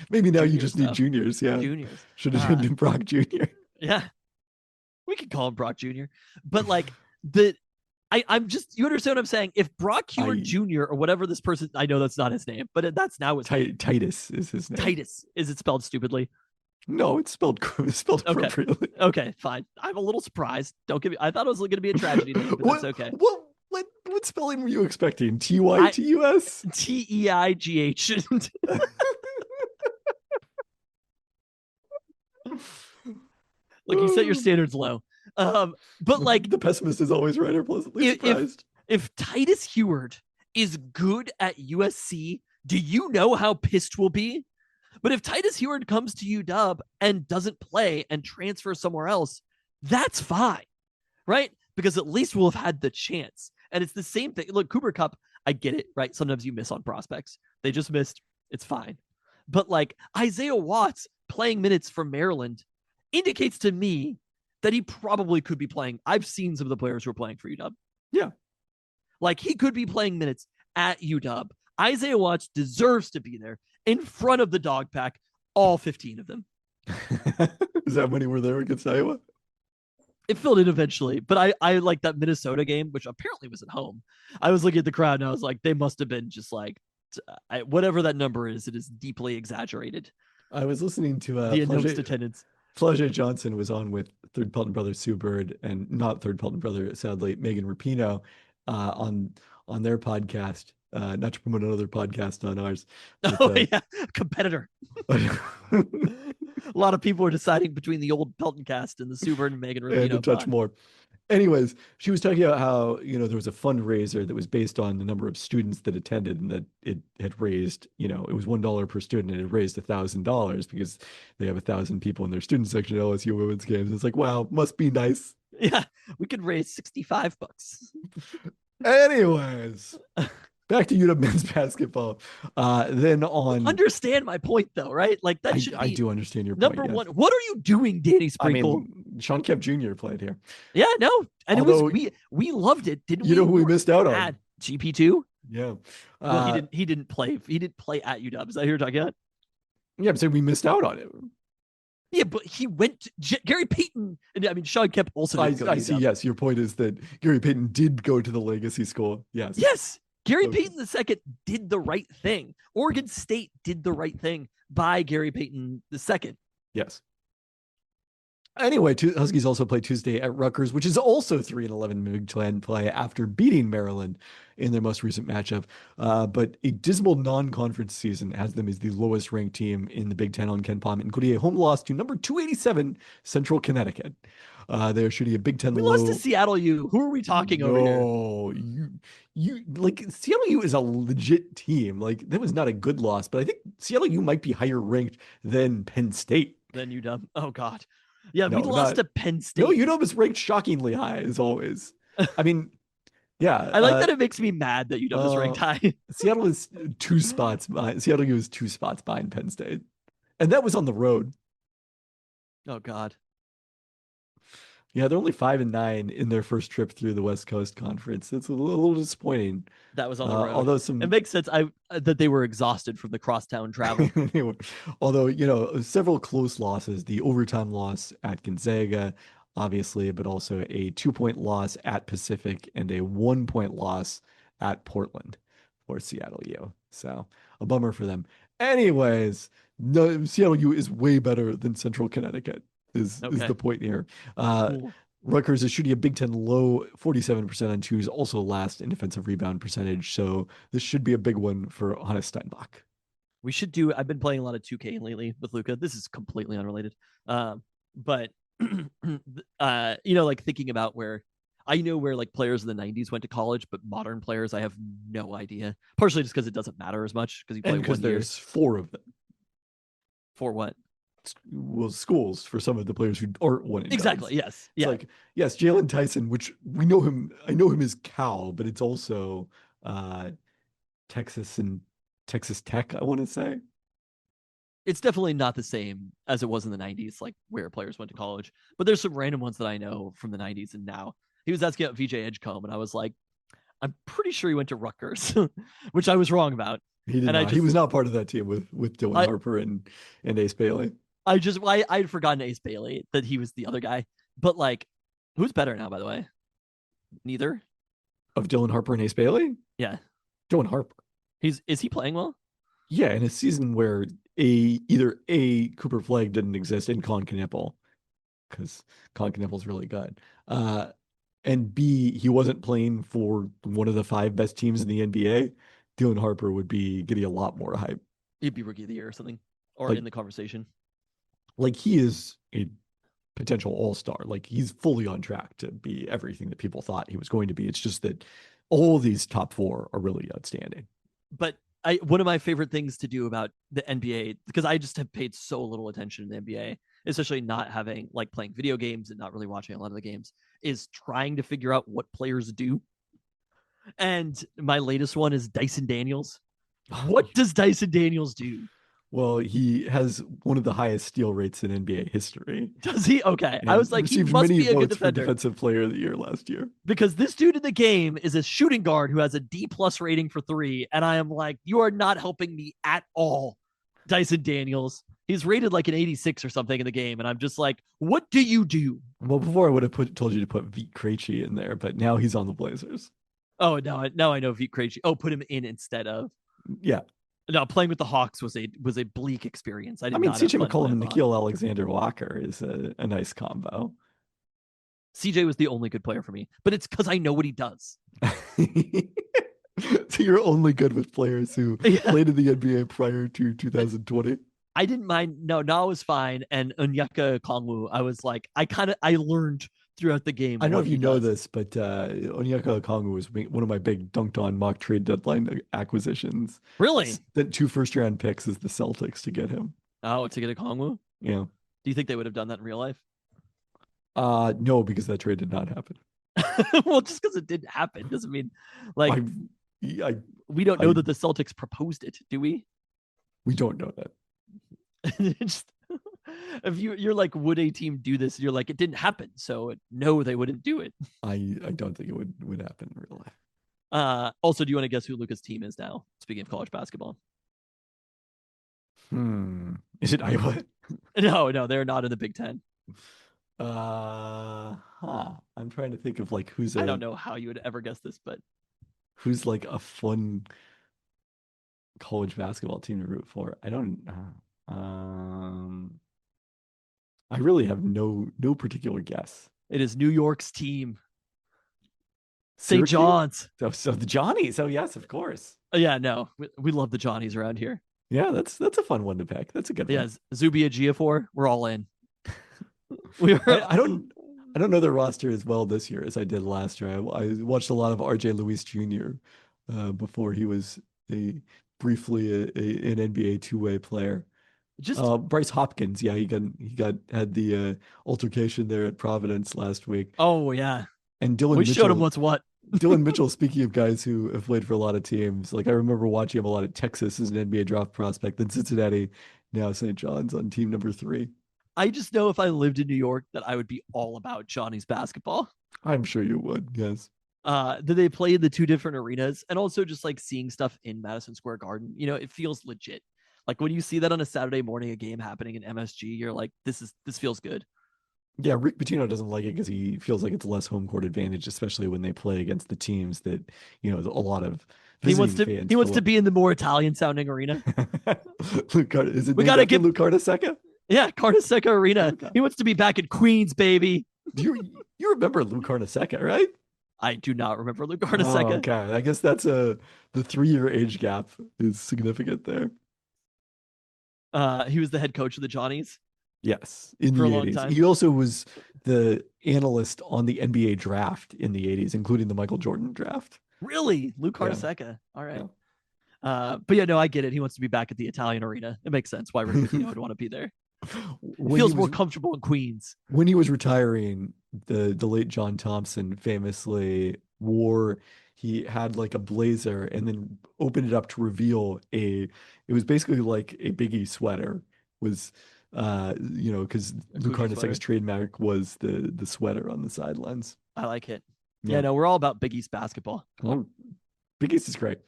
Maybe now you just need juniors. Yeah, juniors should have named Brock Jr. Yeah, we could call him Brock Jr. But I'm just, you understand what I'm saying? If Brock Heward Jr. or whatever this person, I know that's not his name, but that's now his name. Titus is his name. Titus. Is it spelled stupidly? No, it's spelled appropriately. Okay, fine. I'm a little surprised. Don't give me. I thought it was going to be a tragedy, but that's okay. What spelling were you expecting? Tytus? Teigh. Look, you set your standards low. But the pessimist is always right or pleasantly surprised. If Titus Heward is good at USC, do you know how pissed we'll be? But if Titus Heward comes to UW and doesn't play and transfers somewhere else, that's fine, right? Because at least we'll have had the chance. And it's the same thing. Look, Cooper Cup, I get it, right? Sometimes you miss on prospects. They just missed. It's fine. But Isaiah Watts playing minutes for Maryland indicates to me that he probably could be playing. I've seen some of the players who are playing for UW. Yeah. He could be playing minutes at UW. Isaiah Watts deserves to be there in front of the dog pack, all 15 of them. Is that many were there against Iowa? It filled in eventually, but I like that Minnesota game, which apparently was at home. I was looking at the crowd and I was like, they must have been just whatever that number is, it is deeply exaggerated. I was listening to the announced attendance. Flau'jae Johnson was on with third Pelton brother Sue Bird, and not third Pelton brother, sadly, Megan Rapinoe, on their podcast not to promote another podcast on ours. But, Oh yeah, competitor. A lot of people are deciding between the old Peltoncast and the Super and Megan and a Rapinoe touch pod. more. Anyways, she was talking about how, there was a fundraiser that was based on the number of students that attended, and that it had raised, it was $1 per student, and it raised $1,000 because they have 1,000 people in their student section at LSU women's games. It's like, wow, must be nice. Yeah, we could raise $65. Anyways, back to UW men's basketball. Then on, Understand my point though, right? Like that should be I do understand your number point. Yes. one. What are you doing, Danny Sprinkle? I mean, Sean Kemp Jr. played here. Yeah, no, and Although, it was we loved it, didn't we? You know who we missed out on? At GP2. Yeah. Well, he didn't play. He didn't play at UW. Is that who you're talking about? Yeah, I'm saying we missed out on it. Yeah, but he went to Gary Payton, and I mean Sean Kemp also. I see. Yes, your point is that Gary Payton did go to the legacy school. Yes. Yes, Gary Okay. Payton II did the right thing. Oregon State did the right thing by Gary Payton II. Yes. Anyway, Huskies also play Tuesday at Rutgers, which is also 3-11 Big Ten play after beating Maryland in their most recent matchup. But a dismal non-conference season has them as the lowest ranked team in the Big Ten on Ken Palm, including a home loss to number 287 Central Connecticut. They're shooting a Big Ten We low. lost to Seattle U. Who are we talking over here? No, you like Seattle U is a legit team. Like that was not a good loss, but I think Seattle U might be higher ranked than Penn State. Then UW. Oh God. Yeah, No, we lost to Penn State. No, UW is ranked shockingly high as always. I mean, yeah. I like that it makes me mad that UW is ranked high. Seattle is 2 spots behind. Seattle U is 2 spots behind Penn State, and that was on the road. Oh God. Yeah, they're only 5-9 in their first trip through the West Coast Conference. It's a little disappointing. That was on the road. Although it makes sense. That they were exhausted from the crosstown travel. Although, several close losses, the overtime loss at Gonzaga, obviously, but also a 2-point loss at Pacific and a 1-point loss at Portland for Seattle U. So a bummer for them. Anyways, no, Seattle U is way better than Central Connecticut is the point here. Cool. Rutgers is shooting a Big Ten low 47% on twos, also last in defensive rebound percentage. So this should be a big one for Hannes Steinbach. I've been playing a lot of 2K lately with Luca. This is completely unrelated. But like thinking about where I know where like players in the 90s went to college, but modern players, I have no idea. Partially just because it doesn't matter as much because you play 1 year. There's 4 of them. For what? Well, schools for some of the players who aren't one and Exactly. dones. Yes. Yeah. Like, yes, Jalen Tyson, which we know him. I know him as Cal, but it's also Texas and Texas Tech, I want to say. It's definitely not the same as it was in the 90s, like where players went to college. But there's some random ones that I know from the 90s and now. He was asking about VJ Edgecombe, and I was like, I'm pretty sure he went to Rutgers, which I was wrong about. He did not. He was not part of that team with Dylan Harper and Ace Bailey. I'd forgotten Ace Bailey, that he was the other guy. But like, who's better now, by the way? Neither. Of Dylan Harper and Ace Bailey? Yeah. Dylan Harper. Is he playing well? Yeah, in a season where either Cooper Flagg didn't exist and Colin Knippel, because Colin Knippel's really good. And B, he wasn't playing for one of the 5 best teams in the NBA. Dylan Harper would be getting a lot more hype. He'd be rookie of the year or something, or like, in the conversation. Like he is a potential all-star. Like he's fully on track to be everything that people thought he was going to be. It's just that all these top 4 are really outstanding. But one of my favorite things to do about the NBA, because I just have paid so little attention to the NBA, especially not having like playing video games and not really watching a lot of the games, is trying to figure out what players do. And my latest one is Dyson Daniels. What does Dyson Daniels do? Well, he has one of the highest steal rates in NBA history. Does he? Okay. I was like, he must be a good defender. For Defensive Player of the Year last year. Because this dude in the game is a shooting guard who has a D+ rating for 3. And I am like, you are not helping me at all, Dyson Daniels. He's rated like an 86 or something in the game. And I'm just like, what do you do? Well, before I would have told you to put Vit Krejci in there, but now he's on the Blazers. Oh, now I know Vit Krejci. Oh, put him in instead of. Yeah. No, playing with the Hawks was a bleak experience. I mean, CJ McCollum and Nickeil Alexander-Walker is a nice combo. CJ was the only good player for me, but it's because I know what he does. So you're only good with players who Yeah. played in the NBA prior to 2020. I didn't mind. No, Na was fine, and Onyeka Kongwu, I was like, I learned throughout the game I don't know what if he you know does. this, but Onyeka Okongwu was one of my big dunked on mock trade deadline acquisitions. Really? That 2 first-round picks is the Celtics to get him. Oh, to get a Kongwu? Yeah. Do you think they would have done that in real life? No, because that trade did not happen. Well, just because it didn't happen doesn't mean like I we don't know that the Celtics proposed it, do we? we don't know that. Just, if you're like, would a team do this? You're like, it didn't happen, so no, they wouldn't do it. I don't think it would happen in real life. Also, do you want to guess who Luca's team is now? Speaking of college basketball. Is it Iowa? No, they're not in the Big Ten. I'm trying to think of like I don't know how you would ever guess this, but who's like a fun college basketball team to root for. I don't. I really have no particular guess. it is New York's team, St. Syracuse? John's. So the Johnnies. Oh yes, of course. Yeah, no, we love the Johnnies around here. Yeah, that's a fun one to pick. That's a good one. Yeah, Zubia Giafor, we're all in. I don't know their roster as well this year as I did last year. I watched a lot of RJ Lewis Jr. Before he was briefly an NBA two-way player. Just Bryce Hopkins, yeah, he had the altercation there at Providence last week. oh yeah, And Dylan we Mitchell, showed him what's what. Dylan Mitchell, speaking of guys who have played for a lot of teams, like I remember watching him a lot at Texas as an NBA draft prospect, then Cincinnati, now St. John's on team number 3. I just know if I lived in New York that I would be all about Johnny's basketball. I'm sure you would, yes. Did they play in the 2 different arenas? And also just like seeing stuff in Madison Square Garden, it feels legit. Like when you see that on a Saturday morning, a game happening in MSG, you're like, this feels good. Yeah, Rick Pitino doesn't like it because he feels like it's less home court advantage, especially when they play against the teams that, a lot of He wants visiting fans to go be in the more Italian sounding arena. Is it We named gotta after get- Luke Carnesecca? Yeah, Carnesecca Arena. Okay. He wants to be back in Queens, baby. You remember Luke Carnesecca, right? I do not remember Luke Oh, Carnesecca. okay. I guess that's the 3-year age gap is significant there. He was the head coach of the Johnnies. Yes, in For the a long 80s. time. He also was the analyst on the NBA draft in the 80s, including the Michael Jordan draft. Really? Luke Yeah. Carnesecca. All right. Yeah. But yeah, no, I get it. He wants to be back at the Italian arena. It makes sense why Rick Pitino would want to be there. When Feels he more was- comfortable in Queens. when he was retiring, the late John Thompson famously he had like a blazer and then opened it up to reveal it was basically like a Biggie sweater because Luke Gucci Carnesecca's sweater. trademark was the sweater on the sidelines. I like it. Yeah, no, we're all about Big East basketball. Well, Big East is great.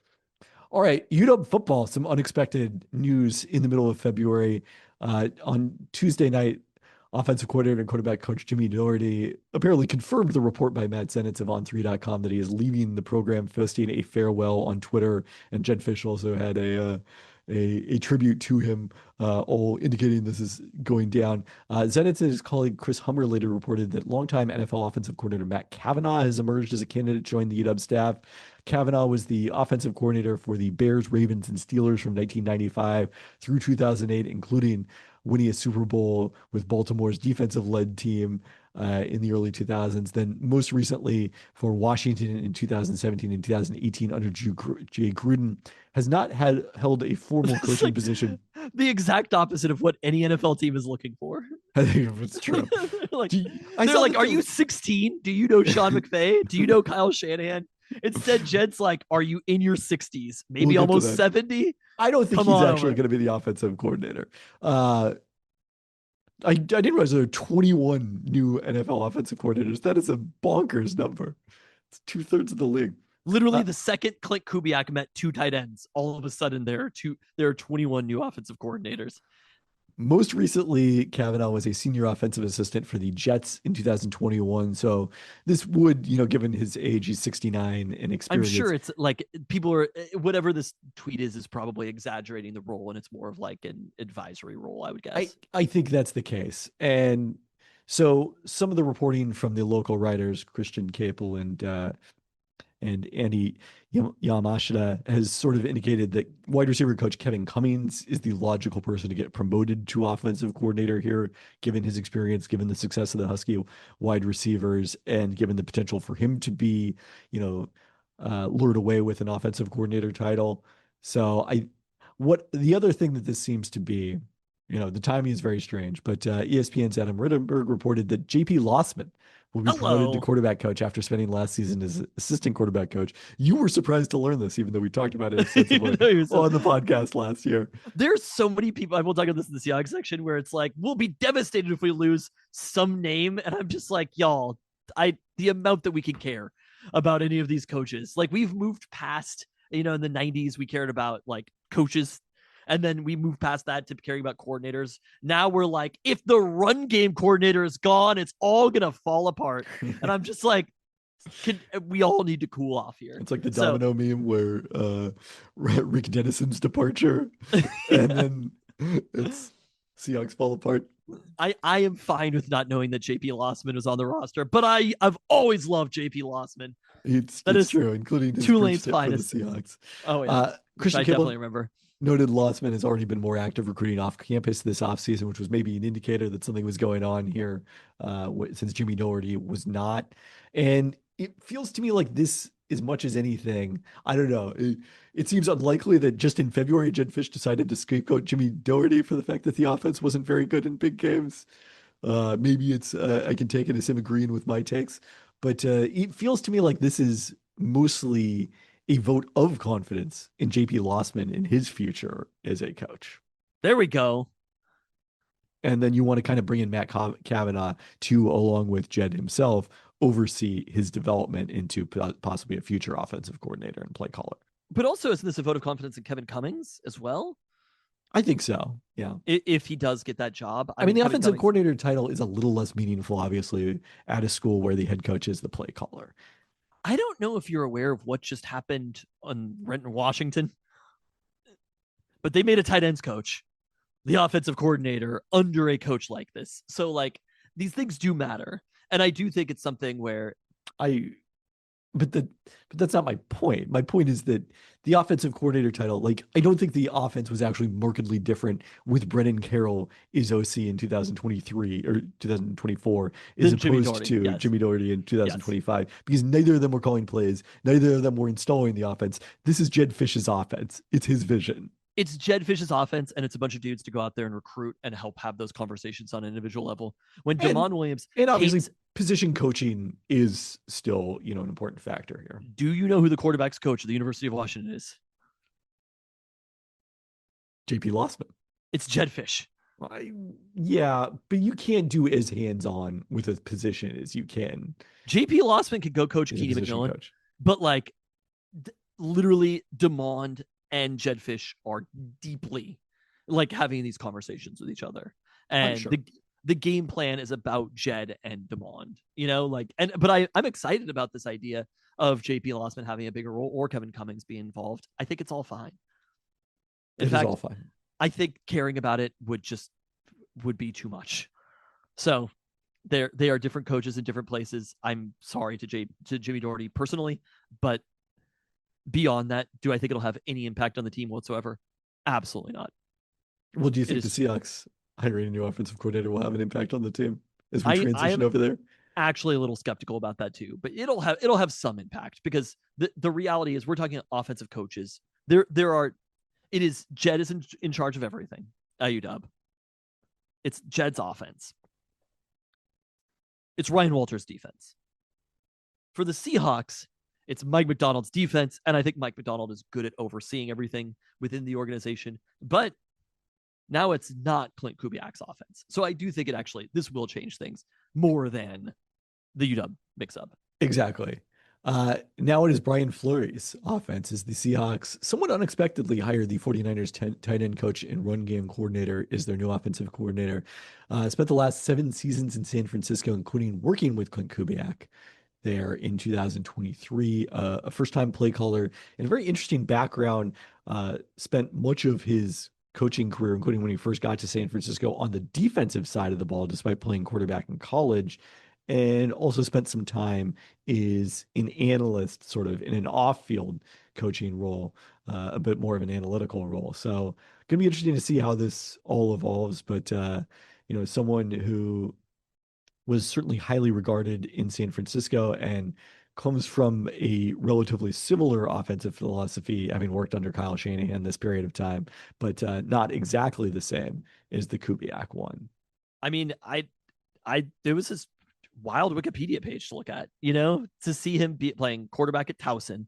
All right, UW football, some unexpected news in the middle of February. On Tuesday night, offensive coordinator and quarterback coach Jimmy Doherty apparently confirmed the report by Matt Zenitz of On3.com that he is leaving the program, posting a farewell on Twitter. And Jed Fish also had a tribute to him, all indicating this is going down. Zenitz and his colleague Chris Hummer later reported that longtime NFL offensive coordinator Matt Cavanaugh has emerged as a candidate to join the UW staff. Cavanaugh was the offensive coordinator for the Bears, Ravens, and Steelers from 1995 through 2008, including winning a Super Bowl with Baltimore's defensive-led team in the early 2000s. Then most recently for Washington in 2017 and 2018 under Jay Gruden, has not held a formal It's coaching like position. the exact opposite of what any NFL team is looking for. I think it's true. Like, I they're saw like, that are the- you 16? Do you know Sean McVay? Do you know Kyle Shanahan? Instead, Jed's like, are you in your 60s? Maybe We'll get to almost that. 70? I don't think Come he's on actually over. going to be the offensive coordinator. I didn't realize there are 21 new NFL offensive coordinators. That is a bonkers number. It's 2/3 of the league. Literally, Uh, the second Clint Kubiak met 2 tight ends, all of a sudden there are 21 new offensive coordinators. Most recently, Kavanaugh was a senior offensive assistant for the Jets in 2021. So this would, given his age, he's 69 and I'm experience. sure it's like people are whatever this tweet is probably exaggerating the role, and it's more of like an advisory role, I would guess. I think that's the case. And so some of the reporting from the local writers, Christian Capel and And Andy Yamashita has sort of indicated that wide receiver coach Kevin Cummings is the logical person to get promoted to offensive coordinator here, given his experience, given the success of the Husky wide receivers, and given the potential for him to be, lured away with an offensive coordinator title. So what the other thing that this seems to be, the timing is very strange, but ESPN's Adam Rittenberg reported that JP Lossman will be promoted to Hello. quarterback coach after spending last season as assistant quarterback coach. You were surprised to learn this, even though we talked about it extensively on the podcast last year. There's so many people. I will talk about this in the Seahawks section where it's like, we'll be devastated if we lose some name. And I'm just like, y'all, the amount that we can care about any of these coaches. Like, we've moved past, in the 90s, we cared about like coaches. And then we moved past that to caring about coordinators. Now we're like, if the run game coordinator is gone, it's all going to fall apart. And I'm just like, we all need to cool off here. It's like the domino meme where Rick Dennison's departure, and then it's Seahawks fall apart. I am fine with not knowing that JP Lossman was on the roster, but I've always loved JP Lossman. It's true, including his Tulane's finest for the Seahawks. Oh yeah, Christian I Kibble definitely remember. Noted Lossman has already been more active recruiting off campus this offseason, which was maybe an indicator that something was going on here since Jimmy Doherty was not. And it feels to me like this, as much as anything, I don't know. It seems unlikely that just in February, Jed Fish decided to scapegoat Jimmy Doherty for the fact that the offense wasn't very good in big games. Maybe it's I can take it as him agreeing with my takes, but it feels to me like this is mostly a vote of confidence in JP Lossman in his future as a coach. There we go. And then you want to kind of bring in Matt Kavanaugh to, along with Jed himself, oversee his development into possibly a future offensive coordinator and play caller. But also, isn't this a vote of confidence in Kevin Cummings as well? I think so. Yeah. If he does get that job. I mean, the offensive coordinator title is a little less meaningful, obviously, at a school where the head coach is the play caller. I don't know if you're aware of what just happened on Renton, Washington, but they made a tight ends coach the offensive coordinator under a coach like this. So like, these things do matter. And I do think it's something where but that's not my point. My point is that the offensive coordinator title, like, I don't think the offense was actually markedly different with Brennan Carroll as OC in 2023 or 2024 as opposed to Jimmy Doherty in 2025, because neither of them were calling plays. Neither of them were installing the offense. This is Jed Fish's offense. It's his vision. It's Jed Fish's offense, and it's a bunch of dudes to go out there and recruit and help have those conversations on an individual level. When Damon Williams... And obviously, position coaching is still, an important factor here. Do you know who the quarterback's coach at the University of Washington is? JP Lossman. It's Jed Fish. Yeah, but you can't do as hands-on with a position as you can. JP Lossman could go coach Keeney McMillan, but like literally Damon and Jed Fish are deeply like having these conversations with each other. And the game plan is about Jed and Damon, but I'm excited about this idea of JP Lossman having a bigger role or Kevin Cummings being involved. I think it's all fine. In fact, all fine. I think caring about it would be too much. So they are different coaches in different places. I'm sorry to Jimmy Doherty personally, but beyond that, do I think it'll have any impact on the team whatsoever? Absolutely not. Well, do you think the Seahawks hiring a new offensive coordinator will have an impact on the team as we transition over there? Actually a little skeptical about that too, but it'll have some impact, because the reality is we're talking offensive coaches. It is Jed is in charge of everything at UW. It's Jed's offense. It's Ryan Walters' defense. For the Seahawks, it's Mike Macdonald's defense, and I think Mike Macdonald is good at overseeing everything within the organization. But now it's not Clint Kubiak's offense. So I do think this will change things more than the UW mix-up. Exactly. Now it is Brian Fleury's offense as the Seahawks somewhat unexpectedly hired the 49ers tight end coach and run game coordinator as their new offensive coordinator. Spent the last 7 seasons in San Francisco, including working with Clint Kubiak there in 2023, a first-time play caller and a very interesting background. Spent much of his coaching career, including when he first got to San Francisco, on the defensive side of the ball, despite playing quarterback in college. and also spent some time is an analyst, sort of in an off-field coaching role, a bit more of an analytical role. So gonna be interesting to see how this all evolves. But someone who was certainly highly regarded in San Francisco and comes from a relatively similar offensive philosophy, having worked under Kyle Shanahan this period of time, but not exactly the same as the Kubiak one. I mean, there was this wild Wikipedia page to look at, to see him playing quarterback at Towson.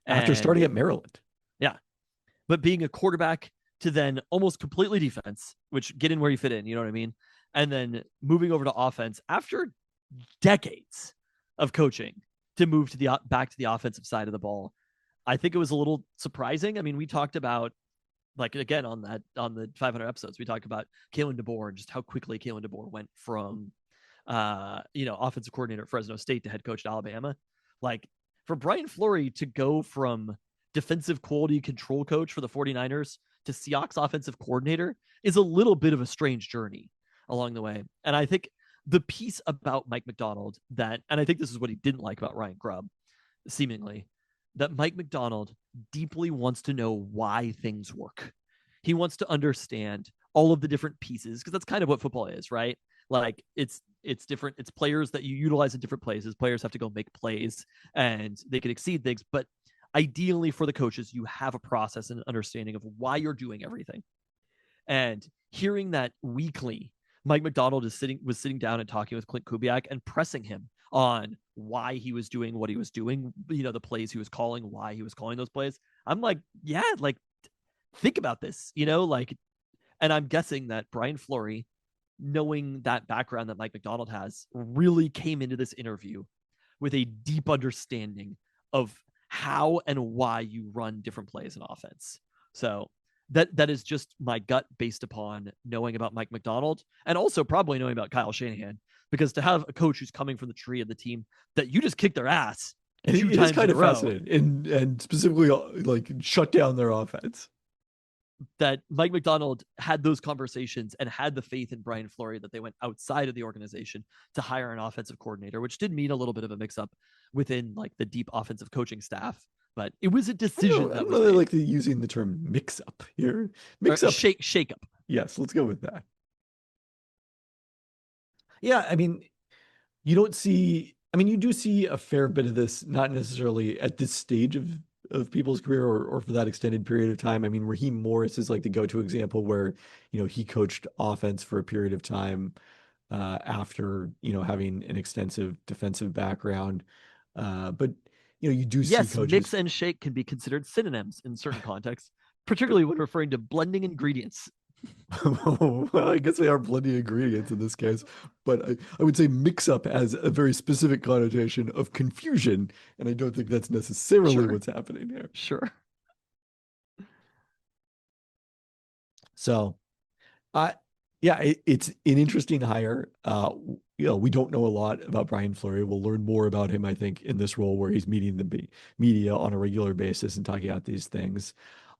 After starting at Maryland. Yeah. But being a quarterback to then almost completely defense, which get in where you fit in, you know what I mean? And then moving over to offense after decades of coaching to move to the back to the offensive side of the ball. I think it was a little surprising. I mean, we talked about, like, again, on the 500 episodes, we talked about Kalen DeBoer and just how quickly Kalen DeBoer went from offensive coordinator at Fresno State to head coach at Alabama. Like, for Brian Fleury to go from defensive quality control coach for the 49ers to Seahawks offensive coordinator is a little bit of a strange journey along the way. And I think the piece about Mike Macdonald and I think this is what he didn't like about Ryan Grubb, seemingly, that Mike Macdonald deeply wants to know why things work. He wants to understand all of the different pieces, because that's kind of what football is, right? Like, it's different. It's players that you utilize in different places. Players have to go make plays and they can exceed things. But ideally for the coaches, you have a process and an understanding of why you're doing everything. And hearing that weekly, Mike Macdonald was sitting down and talking with Clint Kubiak and pressing him on why he was doing what he was doing, the plays he was calling, why he was calling those plays. I'm like, yeah, like, think about this, and I'm guessing that Brian Fleury, knowing that background that Mike Macdonald has, really came into this interview with a deep understanding of how and why you run different plays in offense. So that is just my gut based upon knowing about Mike Macdonald and also probably knowing about Kyle Shanahan, because to have a coach who's coming from the tree of the team that you just kicked their ass and it is kind of fascinating and specifically like shut down their offense. That Mike Macdonald had those conversations and had the faith in Brian Fleury that they went outside of the organization to hire an offensive coordinator, which did mean a little bit of a mix up within like the deep offensive coaching staff. But it was a decision. I don't really like using the term mix up here. Mix up. Shake up. Yes, let's go with that. Yeah, I mean, you do see a fair bit of this, not necessarily at this stage of people's career or for that extended period of time. I mean, Raheem Morris is like the go-to example where, he coached offense for a period of time after, having an extensive defensive background. But, you do see coaches. Mix and shake can be considered synonyms in certain contexts, particularly when referring to blending ingredients. Well, I guess they are blending ingredients in this case, but I would say mix up has a very specific connotation of confusion, and I don't think that's necessarily what's happening here. Sure. So, it's an interesting hire. We don't know a lot about Brian Fleury. We'll learn more about him, I think, in this role where he's meeting the media on a regular basis and talking about these things.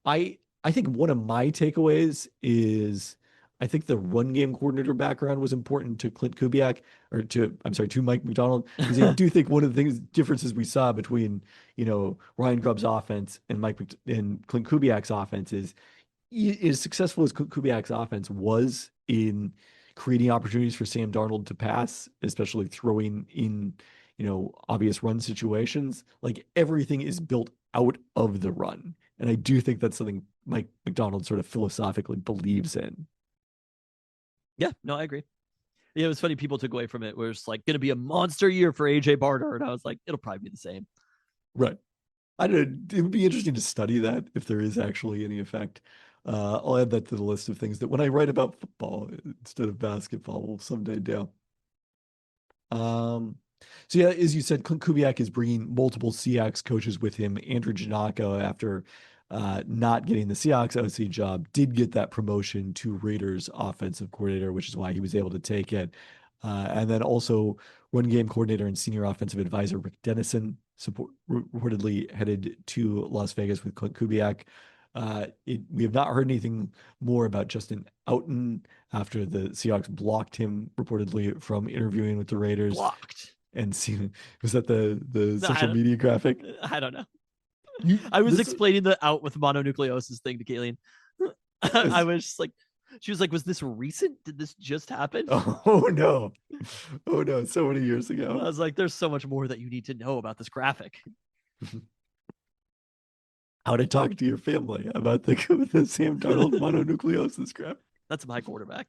I think one of my takeaways is I think the run game coordinator background was important to Clint Kubiak, to Mike Macdonald, because I do think one of the differences we saw between, Ryan Grubb's offense and Clint Kubiak's offense is as successful as Kubiak's offense was in creating opportunities for Sam Darnold to pass, especially throwing in, obvious run situations. Like, everything is built out of the run. And I do think that's something Mike Macdonald sort of philosophically believes in. Yeah, no, I agree. Yeah, it was funny. People took away from it where it's like going to be a monster year for AJ Barter. And I was like, it'll probably be the same. Right. It would be interesting to study that if there is actually any effect. I'll add that to the list of things that when I write about football instead of basketball, we'll someday do. So yeah, as you said, Clint Kubiak is bringing multiple Seahawks coaches with him. Andrew Janocko, after not getting the Seahawks OC job, did get that promotion to Raiders offensive coordinator, which is why he was able to take it. And then also run game coordinator and senior offensive advisor Rick Dennison reportedly headed to Las Vegas with Clint Kubiak. We have not heard anything more about Justin Outen after the Seahawks blocked him reportedly from interviewing with the Raiders. Blocked. And see, was that the No, social media graphic? I don't know. I was explaining the out with mononucleosis thing to Kayleen. I was just like, she was like, was this recent? Did this just happen? Oh no. Oh no, so many years I ago. was like, there's so much more that you need to know about this graphic. How to talk to your family about the Sam Darnold mononucleosis graphic. That's my quarterback.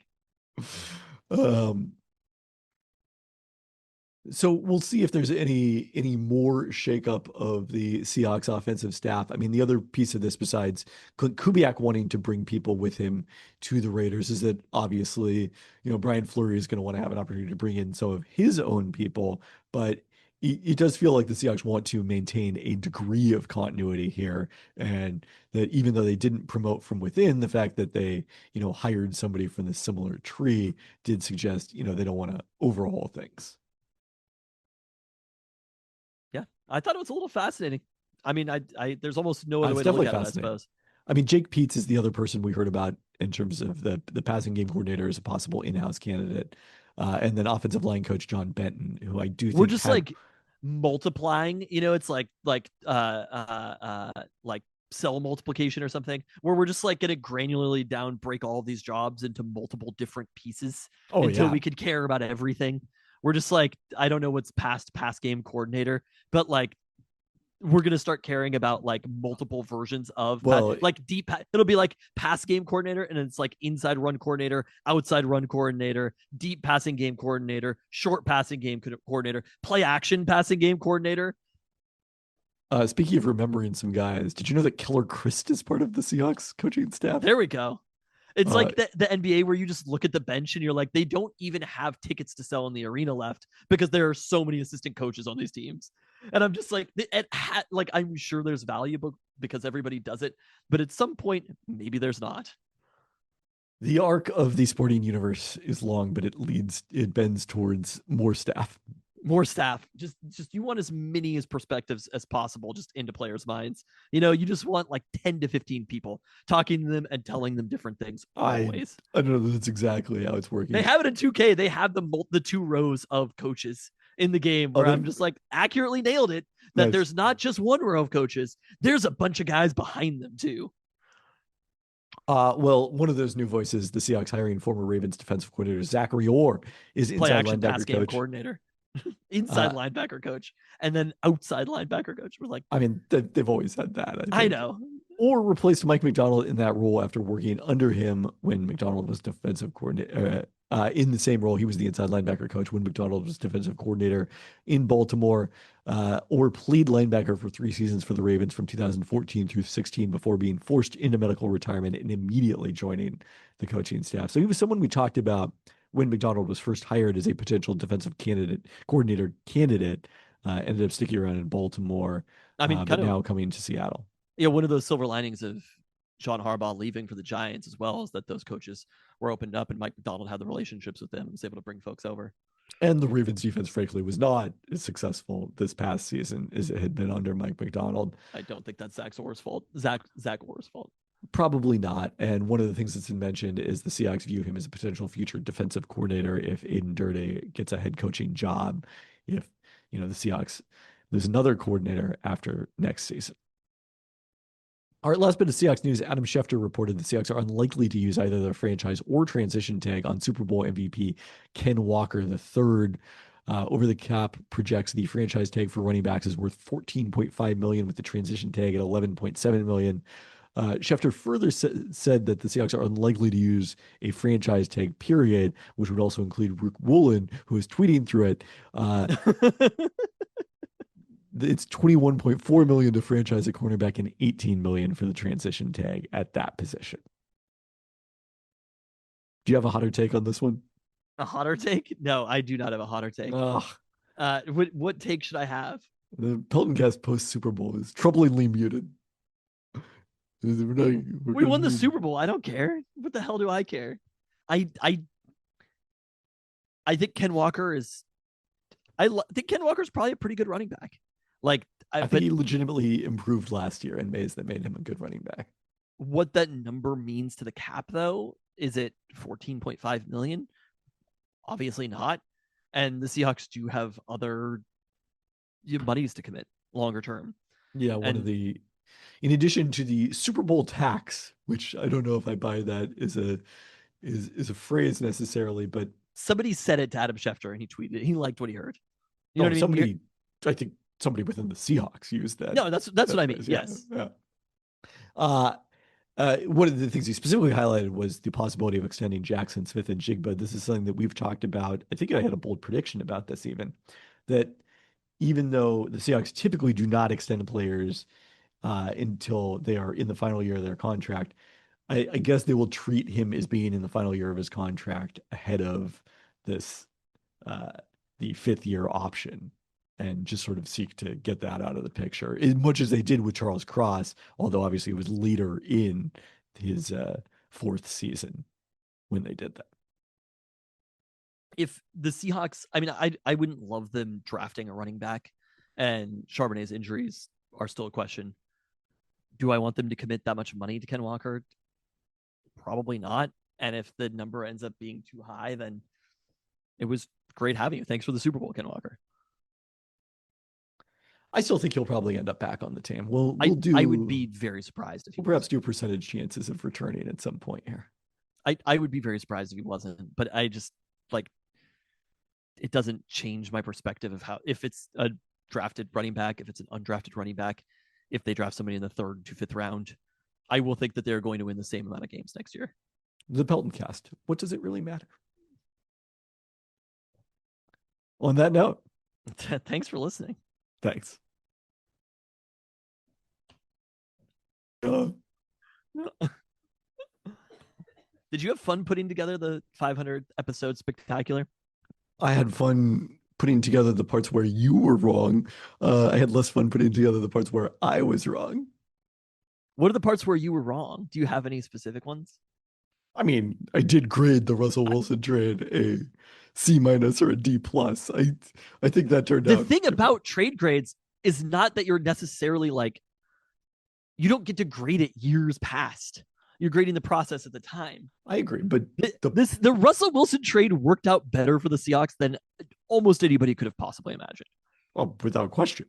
So we'll see if there's any more shakeup of the Seahawks offensive staff. I mean, the other piece of this, besides Kubiak wanting to bring people with him to the Raiders, is that obviously, Brian Fleury is going to want to have an opportunity to bring in some of his own people, but it does feel like the Seahawks want to maintain a degree of continuity here, and that even though they didn't promote from within, the fact that they, hired somebody from the similar tree did suggest, they don't want to overhaul things. Yeah, I thought it was a little fascinating. I mean, I there's almost no other way It's to look definitely at it, I suppose. I mean, Jake Peets is the other person we heard about in terms of the passing game coordinator as a possible in-house candidate. And then offensive line coach John Benton, who I do think We're just like multiplying, it's like cell multiplication or something, where we're just like going to granularly down break all of these jobs into multiple different pieces until we could care about everything. We're just like, I don't know what's past pass game coordinator, but like we're going to start caring about like multiple versions of like deep. It'll be like pass game coordinator, and it's like inside run coordinator, outside run coordinator, deep passing game coordinator, short passing game coordinator, play action passing game coordinator. Speaking of remembering some guys, did you know that Keller Christ is part of the Seahawks coaching staff? There we go. It's like the NBA where you just look at the bench and you're like, they don't even have tickets to sell in the arena left because there are so many assistant coaches on these teams. And I'm just like, I'm sure there's value because everybody does it. But at some point, maybe there's not. The arc of the sporting universe is long, but it bends towards more staff. More staff. Just you want as many as perspectives as possible just into players' minds. You just want like 10 to 15 people talking to them and telling them different things always. I don't know that that's exactly how it's working. They have it in 2K. They have the two rows of coaches in the game where I'm just like accurately nailed it that there's not just one row of coaches. There's a bunch of guys behind them too. Well, one of those new voices, the Seahawks hiring former Ravens defensive coordinator Zachary Orr, is inside linebacker coach. Coordinator. Inside linebacker coach, and then outside linebacker coach. We're like, I mean, they've always had that. I know. Or replaced Mike McDonald in that role after working under him when McDonald was defensive coordinator. In the same role, he was the inside linebacker coach when McDonald was defensive coordinator in Baltimore. Or played linebacker for 3 seasons for the Ravens from 2014 through 16 before being forced into medical retirement and immediately joining the coaching staff. So he was someone we talked about when McDonald was first hired as a potential defensive coordinator candidate, ended up sticking around in Baltimore. I mean, but now coming to Seattle. Yeah, one of those silver linings of John Harbaugh leaving for the Giants as well is that those coaches were opened up and Mike McDonald had the relationships with them and was able to bring folks over. And the Ravens defense, frankly, was not as successful this past season as it had been under Mike McDonald. I don't think that's Zach Orr's fault. Zach Orr's fault. Probably not. And one of the things that's been mentioned is the Seahawks view him as a potential future defensive coordinator if Aiden Durde gets a head coaching job. If, the Seahawks lose another coordinator after next season. All right, last bit of Seahawks news. Adam Schefter reported the Seahawks are unlikely to use either their franchise or transition tag on Super Bowl MVP Ken Walker III. Over the cap projects the franchise tag for running backs is worth $14.5 million with the transition tag at $11.7 million. Schefter further said that the Seahawks are unlikely to use a franchise tag, period, which would also include Rick Woolen, who is tweeting through it. It's $21.4 million to franchise a cornerback and $18 million for the transition tag at that position. Do you have a hotter take on this one? A hotter take? No, I do not have a hotter take. What take should I have? The Peltoncast post Super Bowl is troublingly muted. We won the Super Bowl. I don't care. What the hell do I care? I think Ken Walker is. I think Ken Walker is probably a pretty good running back. Like I think he legitimately improved last year in ways that made him a good running back. what that number means to the cap, though, is it 14.5 million? Obviously not. And the Seahawks do have other monies to commit longer term. Yeah, in addition to the Super Bowl tax, which I don't know if I buy that is a phrase necessarily, but somebody said it to Adam Schefter and he tweeted it. He liked what he heard. You know what I mean? I think somebody within the Seahawks used that. No, that's what I mean. Phrase. Yes. Yeah. One of the things he specifically highlighted was the possibility of extending Jackson Smith and Jigba. This is something that we've talked about. I think I had a bold prediction about this even, that even though the Seahawks typically do not extend players until they are in the final year of their contract, I guess they will treat him as being in the final year of his contract ahead of this, the 5th-year option, and just sort of seek to get that out of the picture, as much as they did with Charles Cross, although obviously it was later in his 4th season when they did that. If the Seahawks, I mean, I wouldn't love them drafting a running back, and Charbonnet's injuries are still a question. Do I want them to commit that much money to Ken Walker? Probably not. And if the number ends up being too high, then it was great having you. Thanks for the Super Bowl, Ken Walker. I still think he'll probably end up back on the team. I would be very surprised if he perhaps do percentage chances of returning at some point here. I would be very surprised if he wasn't, but I just it doesn't change my perspective of how, if it's a drafted running back, if it's an undrafted running back, if they draft somebody in the 3rd to 5th round, I will think that they're going to win the same amount of games next year. The Peltoncast. What does it really matter? On that note, thanks for listening. Thanks. Did you have fun putting together the 500 episode spectacular? I had fun putting together the parts where you were wrong. I had less fun putting together the parts where I was wrong. What are the parts where you were wrong? Do you have any specific ones? I mean, I did grade the Russell Wilson trade a C- or a D+. I think that turned out. The thing about trade grades is not that you're necessarily you don't get to grade it years past. You're grading the process at the time. I agree, but the Russell Wilson trade worked out better for the Seahawks than almost anybody could have possibly imagined. Well, without question.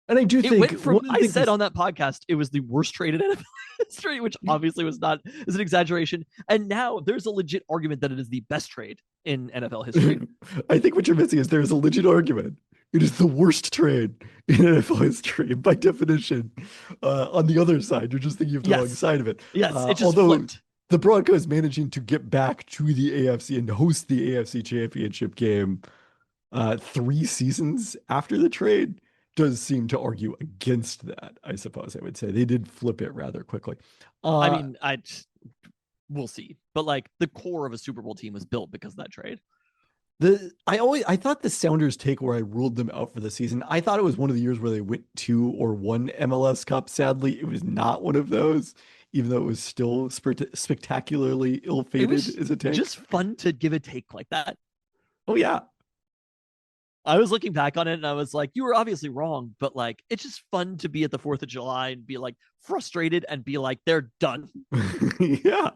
And I do think went from, I said on that podcast it was the worst trade in NFL history, which obviously is an exaggeration. And now there's a legit argument that it is the best trade in NFL history. I think what you're missing is there's a legit argument. It is the worst trade in NFL history by definition. On the other side, you're just thinking of the wrong side of it. Yes, it just flipped. The Broncos managing to get back to the AFC and host the AFC Championship game 3 seasons after the trade does seem to argue against that, I suppose I would say. They did flip it rather quickly. We'll see. But the core of a Super Bowl team was built because of that trade. I thought the Sounders take where I ruled them out for the season, I thought it was one of the years where they went 2 or 1 MLS Cup. Sadly, it was not one of those, even though it was still spectacularly ill-fated as a take. Just fun to give a take like that. Oh, yeah. I was looking back on it and I was like, you were obviously wrong, but it's just fun to be at the 4th of July and be frustrated and be they're done. Yeah.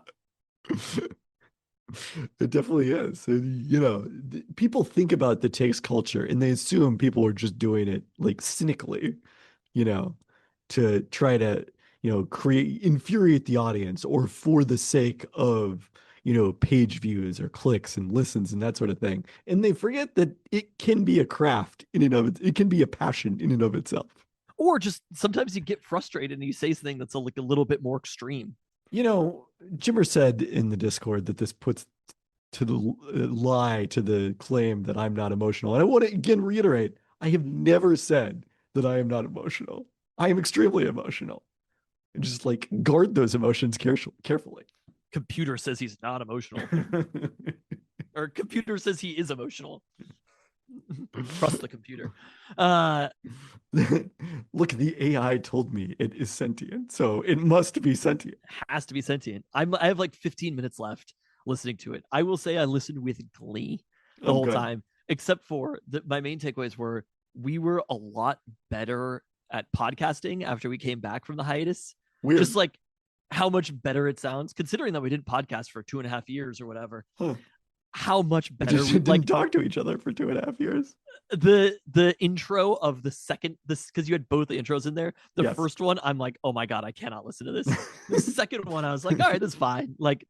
It definitely is. And, people think about the takes culture and they assume people are just doing it cynically, to try to, infuriate the audience or for the sake of, page views or clicks and listens and that sort of thing. And they forget that it can be a craft in and of it. It can be a passion in and of itself. Or just sometimes you get frustrated and you say something that's a little bit more extreme. Jimmer said in the Discord that this puts to the lie to the claim that I'm not emotional. And I want to again reiterate, I have never said that I am not emotional. I am extremely emotional. And just guard those emotions carefully. Computer says he's not emotional. Or computer says he is emotional. Trust the computer. Look, the AI told me it is sentient, so it must be sentient. Has to be sentient. I have 15 minutes left listening to it. I will say I listened with glee the whole time, except for my main takeaways were we were a lot better at podcasting after we came back from the hiatus. Weird. Just how much better it sounds, considering that we didn't podcast for 2.5 years or whatever. Huh. How much We better just we didn't talk to each other for 2.5 years. the intro of the second, this, because you had both the intros in there. The Yes. first one, I'm like, oh my god, I cannot listen to this. The second one, I was like, all right, that's fine. Like,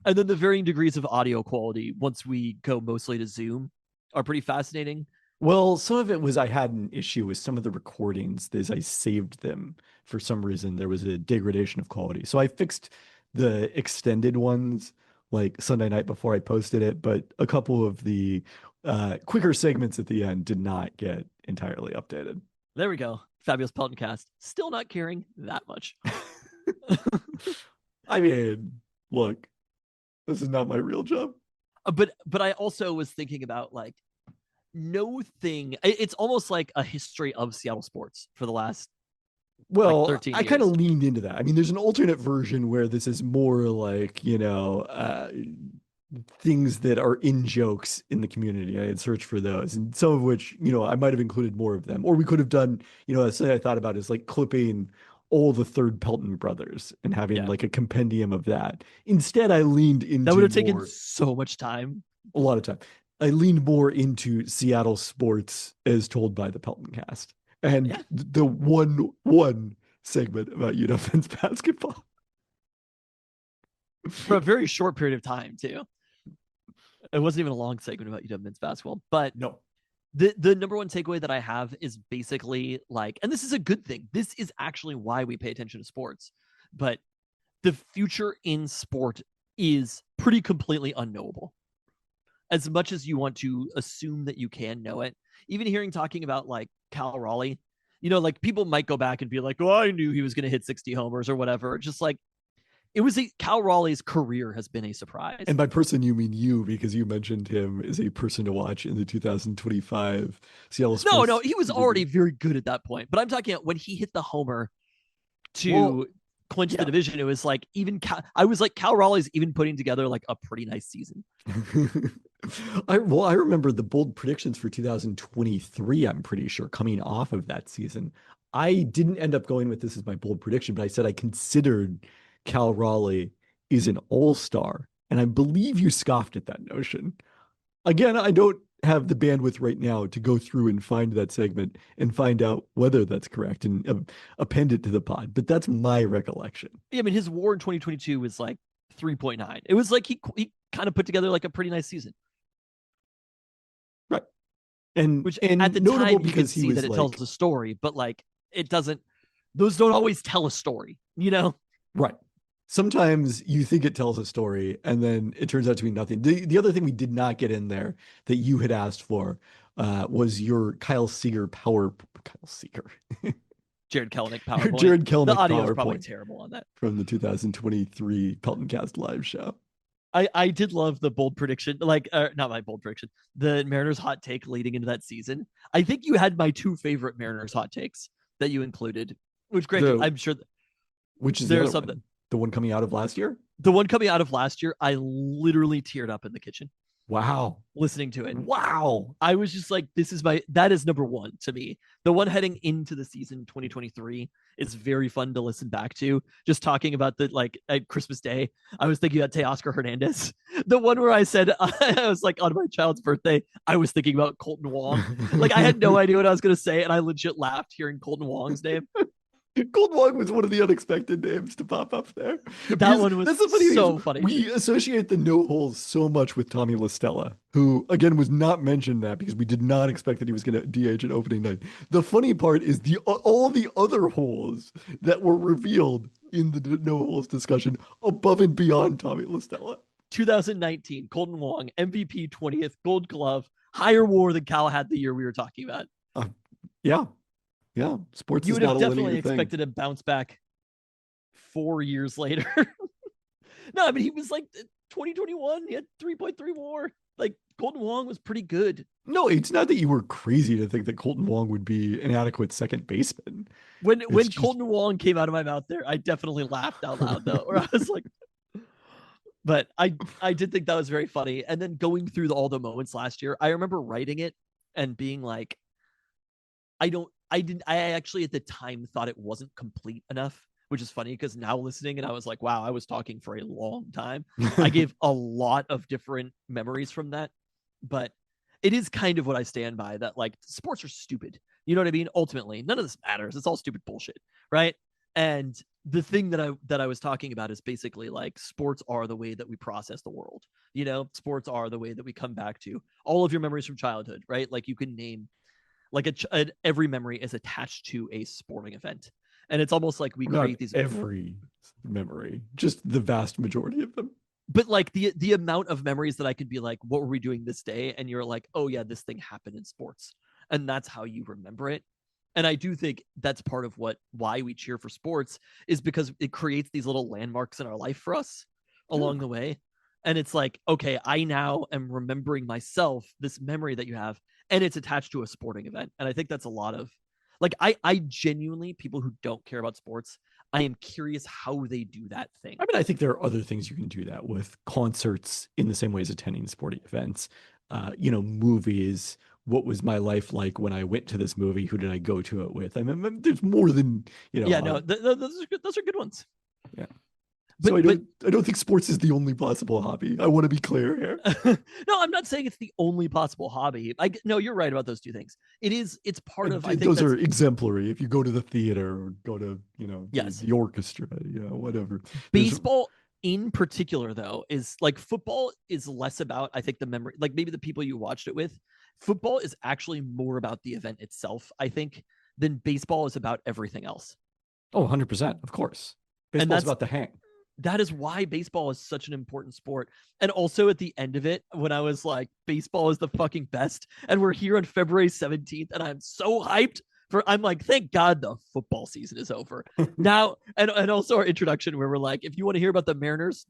and then the varying degrees of audio quality once we go mostly to Zoom are pretty fascinating. Well, some of it was I had an issue with some of the recordings as I saved them. For some reason, there was a degradation of quality. So I fixed the extended ones like Sunday night before I posted it, but a couple of the quicker segments at the end did not get entirely updated. There we go. Fabulous Peltoncast. Still not caring that much. I mean, look, this is not my real job. But I also was thinking about like no thing. It's almost like a history of Seattle sports for the last Well, 13 I kind of years. leaned into that. I mean, there's an alternate version where this is more like, things that are in jokes in the community. I had searched for those, and some of which, I might have included more of them. Or we could have done, something I thought about is like clipping all the third Pelton brothers and having Yeah. like a compendium of that. Instead, I leaned into That would have taken more, so much time. a lot of time. I leaned more into Seattle sports as told by the Pelton cast. And Yeah. the one segment about UW men's basketball. For a very short period of time, too. It wasn't even a long segment about UW men's basketball. But No. the number one takeaway that I have is basically like, and this is a good thing. This is actually why we pay attention to sports. But the future in sport is pretty completely unknowable. As much as you want to assume that you can know it, even hearing talking about like Cal Raleigh, like people might go back and be like, oh, I knew he was going to hit 60 homers or whatever. Just like, it was Cal Raleigh's career has been a surprise. And by person, you mean you, because you mentioned him as a person to watch in the 2025 Seattle Sports. No, he was already very good at that point. But I'm talking about when he hit the homer to clinch the division. It was like I was like, Cal Raleigh's even putting together like a pretty nice season. I remember the bold predictions for 2023, I'm pretty sure, coming off of that season. I didn't end up going with this as my bold prediction, but I said I considered Cal Raleigh is an all-star. And I believe you scoffed at that notion. Again, I don't have the bandwidth right now to go through and find that segment and find out whether that's correct and append it to the pod, but that's my recollection. Yeah, I mean, his WAR in 2022 was like 3.9. It was like he kind of put together like a pretty nice season. Right. And which and at the notable time you because could see that it tells a story, but like it doesn't, those don't always tell a story, Right. Sometimes you think it tells a story and then it turns out to be nothing. The other thing we did not get in there that you had asked for was your Kyle Seager Jared Kelenic PowerPoint. Jared Kelenic the audio is probably PowerPoint terrible on that. from the 2023 Peltoncast live show. I did love the bold prediction, like not my bold prediction, the Mariners hot take leading into that season. I think you had my two favorite Mariners hot takes that you included, which granted, I'm sure which is there's something. The one coming out of last year? The one coming out of last year, I literally teared up in the kitchen. Wow. Listening to it. Wow. I was just like, that is number one to me. The one heading into the season 2023 is very fun to listen back to. Just talking about at Christmas Day, I was thinking about Teoscar Hernandez. The one where I said, I was like, on my child's birthday, I was thinking about Colton Wong. I had no idea what I was going to say, and I legit laughed hearing Colton Wong's name. Colton Wong was one of the unexpected names to pop up there. That one was so funny. We associate the no holes so much with Tommy LaStella, who again was not mentioned that because we did not expect that he was going to DH at opening night. The funny part is all the other holes that were revealed in the no holes discussion above and beyond Tommy LaStella. 2019, Colton Wong, MVP 20th, Gold Glove, higher WAR than Cal had the year we were talking about. Yeah. Yeah, sports. You is would have not definitely a expected a bounce back 4 years later. No, I mean, he was like 2021. He had 3.3 WAR. Colton Wong was pretty good. No, it's not that you were crazy to think that Colton Wong would be an adequate second baseman. When Colton Wong came out of my mouth there, I definitely laughed out loud though, or I was like, but I did think that was very funny. And then going through all the moments last year, I remember writing it and being like, I actually at the time thought it wasn't complete enough which is funny because now listening and I was like, wow, I was talking for a long time. I gave a lot of different memories from that, but it is kind of what I stand by, that like sports are stupid. You know what I mean? Ultimately, none of this matters. It's all stupid bullshit, right? And the thing that I was talking about is basically like sports are the way that we process the world. You know, sports are the way that we come back to all of your memories from childhood, right? Like you can name like every memory is attached to a sporting event, and it's almost like we Not create these every memory, just the vast majority of them. but like the amount of memories that I could be like, what were we doing this day? And you're like, oh yeah, this thing happened in sports. And that's how you remember it. And I do think that's part of why we cheer for sports, is because it creates these little landmarks in our life for us along the way. And it's like, okay, I now am remembering myself, this memory that you have, and it's attached to a sporting event. And I think that's a lot of like, I genuinely, people who don't care about sports, I am curious how they do that thing. I mean, I think there are other things you can do that with. Concerts, in the same way as attending sporting events, movies. What was my life like when I went to this movie? Who did I go to it with? I mean, there's more than, Yeah, no, those are good ones. Yeah. But, so I don't think sports is the only possible hobby. I want to be clear here. No, I'm not saying it's the only possible hobby. No, you're right about those two things. It's part of. I think those are exemplary. If you go to the theater or go to yes, the orchestra, whatever. Baseball in particular, though, is like football is less about, I think, the memory, like maybe the people you watched it with. Football is actually more about the event itself, I think, than baseball is about everything else. Oh, 100%, of course. Baseball's about the hang. That is why baseball is such an important sport. And also at the end of it, when I was like, baseball is the fucking best, and we're here on February 17th, and I'm so hyped I'm like, thank God the football season is over. Now, and also our introduction where we're like, if you want to hear about the Mariners,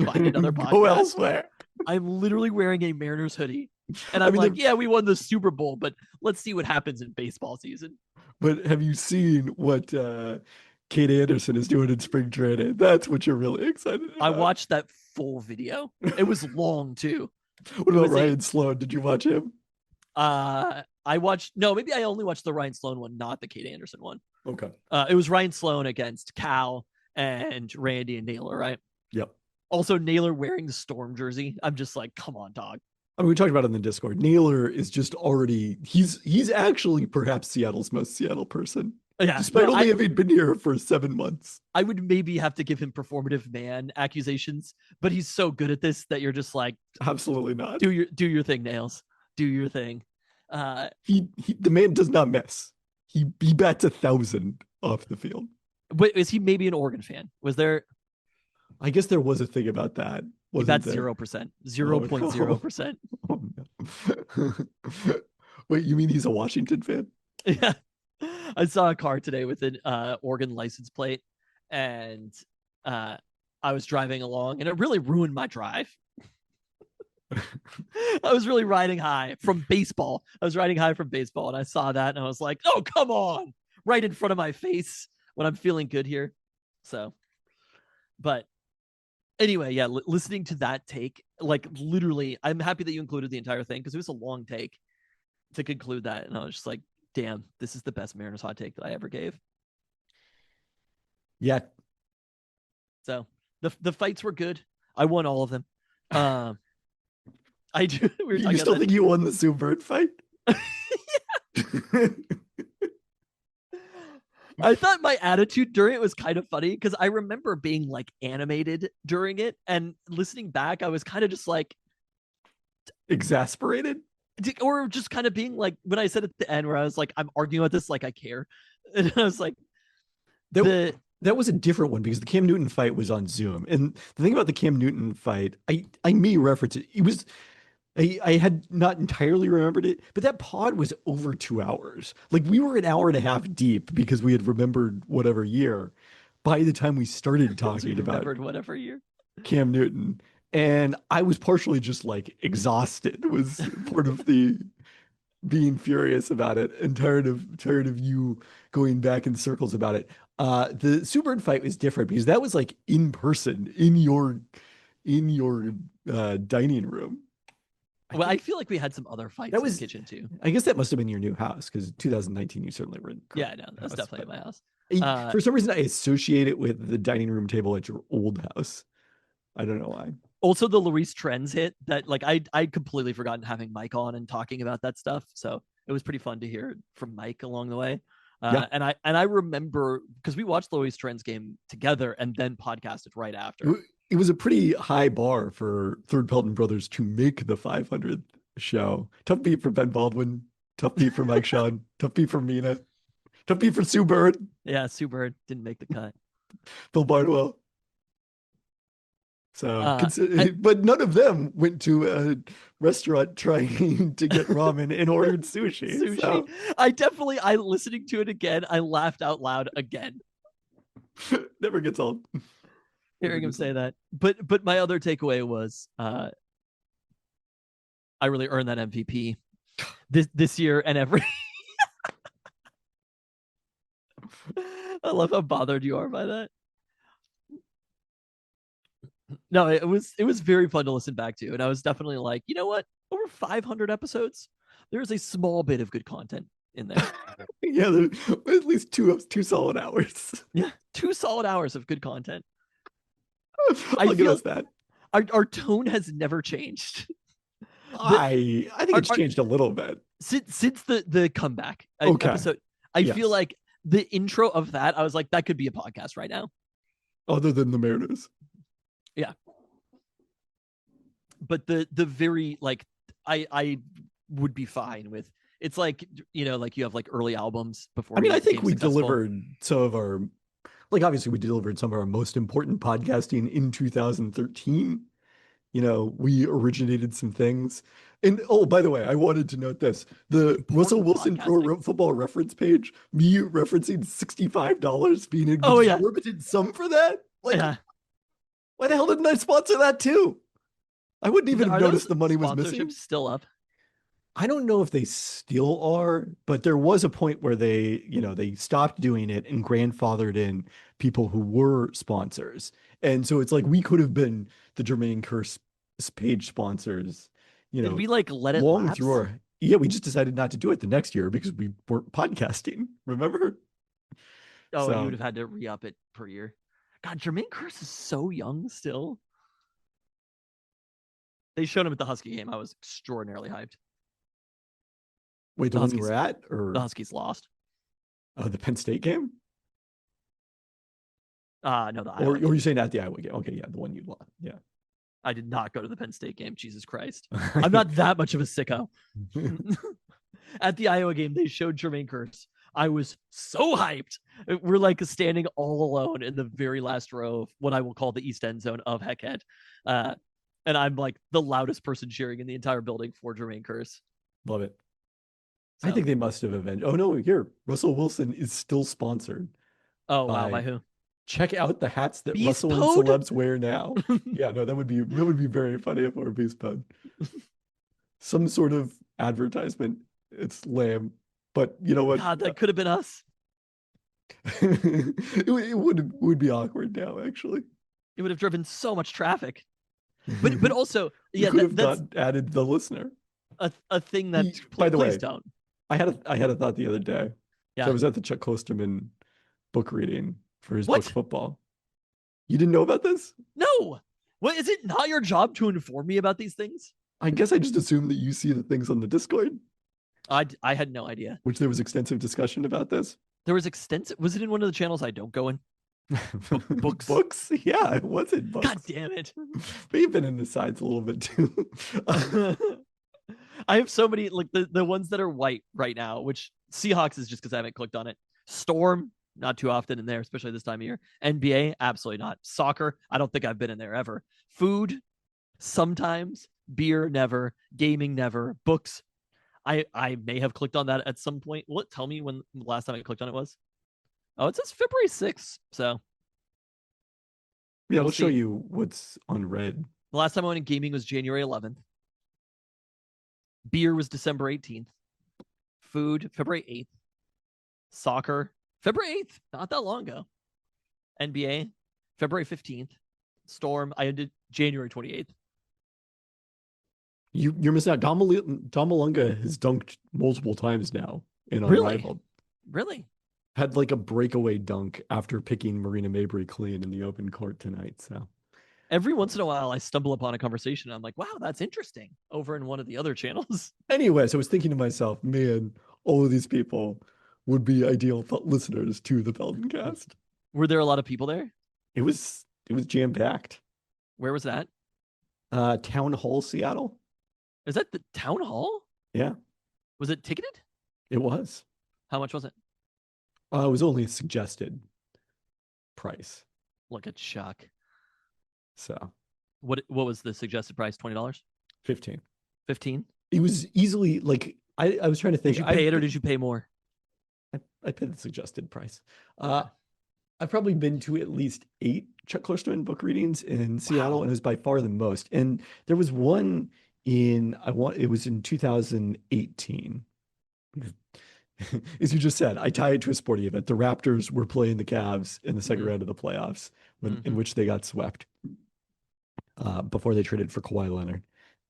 find another podcast. Go elsewhere. I'm literally wearing a Mariners hoodie. And I'm like, yeah, we won the Super Bowl, but let's see what happens in baseball season. But have you seen what Kate Anderson is doing in spring training? That's what you're really excited about. I watched that full video. It was long too. What about Ryan Sloan? Did you watch him? Maybe I only watched the Ryan Sloan one, not the Kate Anderson one. Okay. It was Ryan Sloan against Cal and Randy and Naylor, right? Yep. Also, Naylor wearing the Storm jersey. I'm just like, come on, dog. I mean, we talked about it in the Discord. Naylor is just already, he's actually perhaps Seattle's most Seattle person. Yeah, despite only having been here for 7 months. I would maybe have to give him performative man accusations, but he's so good at this that you're just like, absolutely not. Do your thing, Nails. Do your thing. The man does not miss. He bats 1,000 off the field. But is he maybe an Oregon fan? Was there? I guess there was a thing about that. That's 0%. 0.0%. Oh, no. Wait, you mean he's a Washington fan? Yeah. I saw a car today with an Oregon license plate, and I was driving along, and it really ruined my drive. I was really riding high from baseball. And I saw that, and I was like, oh, come on. Right in front of my face when I'm feeling good here. So, but anyway, yeah, listening to that take, like literally, I'm happy that you included the entire thing because it was a long take to conclude that. And I was just like, damn, this is the best Mariners hot take that I ever gave. Yeah. So the fights were good. I won all of them. I do. You still think you won the Sue Bird fight? I thought my attitude during it was kind of funny because I remember being like animated during it, and listening back, I was kind of just like exasperated, or just kind of being like when I said at the end where I was like, I'm arguing about this like I care, and I was like, that was a different one because the Cam Newton fight was on Zoom, and the thing about the Cam Newton fight, I may reference it. It was. I had not entirely remembered it, but that pod was over 2 hours. Like we were an hour and a half deep because we had remembered whatever year by the time we started talking about whatever year Cam Newton. And I was partially just like exhausted was part of the being furious about it and tired of you going back in circles about it. The Sue Bird fight was different because that was like in person in your dining room. Well, I feel like we had some other fights That in was- the kitchen too. I guess that must have been your new house because 2019 you certainly were in. the Yeah, current no, that's house, definitely but my house. for some reason I associate it with the dining room table at your old house. I don't know why. Also, the Luis Trends hit that, like, I'd completely forgotten having Mike on and talking about that stuff. So it was pretty fun to hear from Mike along the way. Yeah. And I remember because we watched the Luis Trends game together and then podcasted right after. It was a pretty high bar for Third Pelton Brothers to make the 500th show. Tough beat for Ben Baldwin. Tough beat for Mike Sean. Tough beat for Mina. Tough beat for Sue Bird. Yeah, Sue Bird didn't make the cut. Bill Bardwell. So, I- but none of them went to a restaurant trying to get ramen and ordered sushi. Sushi. So, I listening to it again, I laughed out loud again. never gets old. Hearing him say that. But my other takeaway was I really earned that MVP this year and every I love how bothered you are by that. No, it was very fun to listen back to, and I was definitely like, you know what? Over 500 episodes, there's a small bit of good content in there. Yeah, at least two solid hours. Yeah, 2 solid hours of good content. I'll give feel- us that. Our tone has never changed I think it's changed a little bit. since the comeback Okay. episode. I Yes. feel like the intro of that, I was like, that could be a podcast right now. Other than the Mariners. But the very, like, I would be fine with. It's like, you know, like you have like early albums before. I mean, you I think became we successful. delivered some of our, like, obviously we delivered some of our most important podcasting in 2013. You know, we originated some things. And oh, by the way, I wanted to note this. The Russell Wilson Pro Football Reference page, me referencing $65 being an Oh, yeah. exorbitant sum for that. Like, Yeah. why the hell didn't I sponsor that too? I wouldn't even have Are noticed those the money was sponsorships missing. still up? I don't know if they still are, but there was a point where they, you know, they stopped doing it and grandfathered in people who were sponsors. And so it's like we could have been the Jermaine Curse page sponsors, you know, Did we like let it long lapse? through our, yeah, we just decided not to do it the next year because we weren't podcasting. Remember? Oh, So- you would have had to re-up it per year. God, Jermaine Curse is so young still. They showed him at the Husky game. I was extraordinarily hyped. Wait, the The one you Huskies- were at or The Huskies lost. the Penn State game? No, the Iowa Or game. are you saying at the Iowa game? Okay, yeah, the one you lost. Yeah. I did not go to the Penn State game. Jesus Christ. I'm not that much of a sicko. At the Iowa game, they showed Jermaine Curse. I was so hyped. We're like standing all alone in the very last row of what I will call the East End zone of Heckhead. And I'm like the loudest person cheering in the entire building for Jermaine Curse. Love it. I So- think they must have avenged. Oh no, here, Russell Wilson is still sponsored. Oh, wow. by- By who? Check out the hats that Beast Russell and Mode? celebs wear now. Yeah, no, that would be very funny if it were Beast Mode. Some sort of advertisement. It's lame, but you know what? God, that could have been us. it would be awkward now, actually. It would have driven so much traffic. But also, You yeah, could have that's not added the listener. a thing that By the please way, don't. I had a thought the other day. Yeah. So I was at the Chuck Klosterman book reading for his What? book Football. You didn't know about this? No. What, is it not your job to inform me about these things? I guess I just assumed that you see the things on the Discord, I had no idea. which there was extensive discussion about this. There was extensive. Was it in one of the channels I don't go in? Books. Books? Yeah, it was in books. God damn it. But you've been in the sides a little bit too. I have so many, like the ones that are white right now, which Seahawks is just because I haven't clicked on it. Storm, not too often in there, especially this time of year. NBA, absolutely not. Soccer, I don't think I've been in there ever. Food, sometimes. Beer, never. Gaming, never. Books, I may have clicked on that at some point. Will it tell me when the last time I clicked on it was? Oh, it says February 6th. So Yeah, We'll we'll show see. you what's on red. the last time I went in gaming was January 11th. Beer was December 18th. Food, February 8th. Soccer, February 8th. Not that long ago. NBA, February 15th. Storm, I ended January 28th. You're missing out. Dom Malunga has dunked multiple times now in Really? Unrivaled. Really? Had like a breakaway dunk after picking Marina Mabry clean in the open court tonight. So Every once in a while, I stumble upon a conversation. I'm like, wow, that's interesting. Over in one of the other channels. anyways, I was thinking to myself, man, all of these people would be ideal listeners to the Peltoncast. Were there a lot of people there? It was jam packed. Where was that? Town Hall, Seattle. Is that the town hall? Yeah, Was it ticketed? it was. How much was it? It was only a suggested price. Look at Chuck. So What was the suggested price? $20? 15. 15? It was easily like I was trying to think. Did you pay it or did you pay more? I paid the suggested price. I've probably been to at least 8 Chuck Klosterman book readings in Seattle, Wow. and it was by far the most. And there was one it was in 2018. As you just said, I tie it to a sporting event. The Raptors were playing the Cavs in the second round of the playoffs, in which they got swept before they traded for Kawhi Leonard.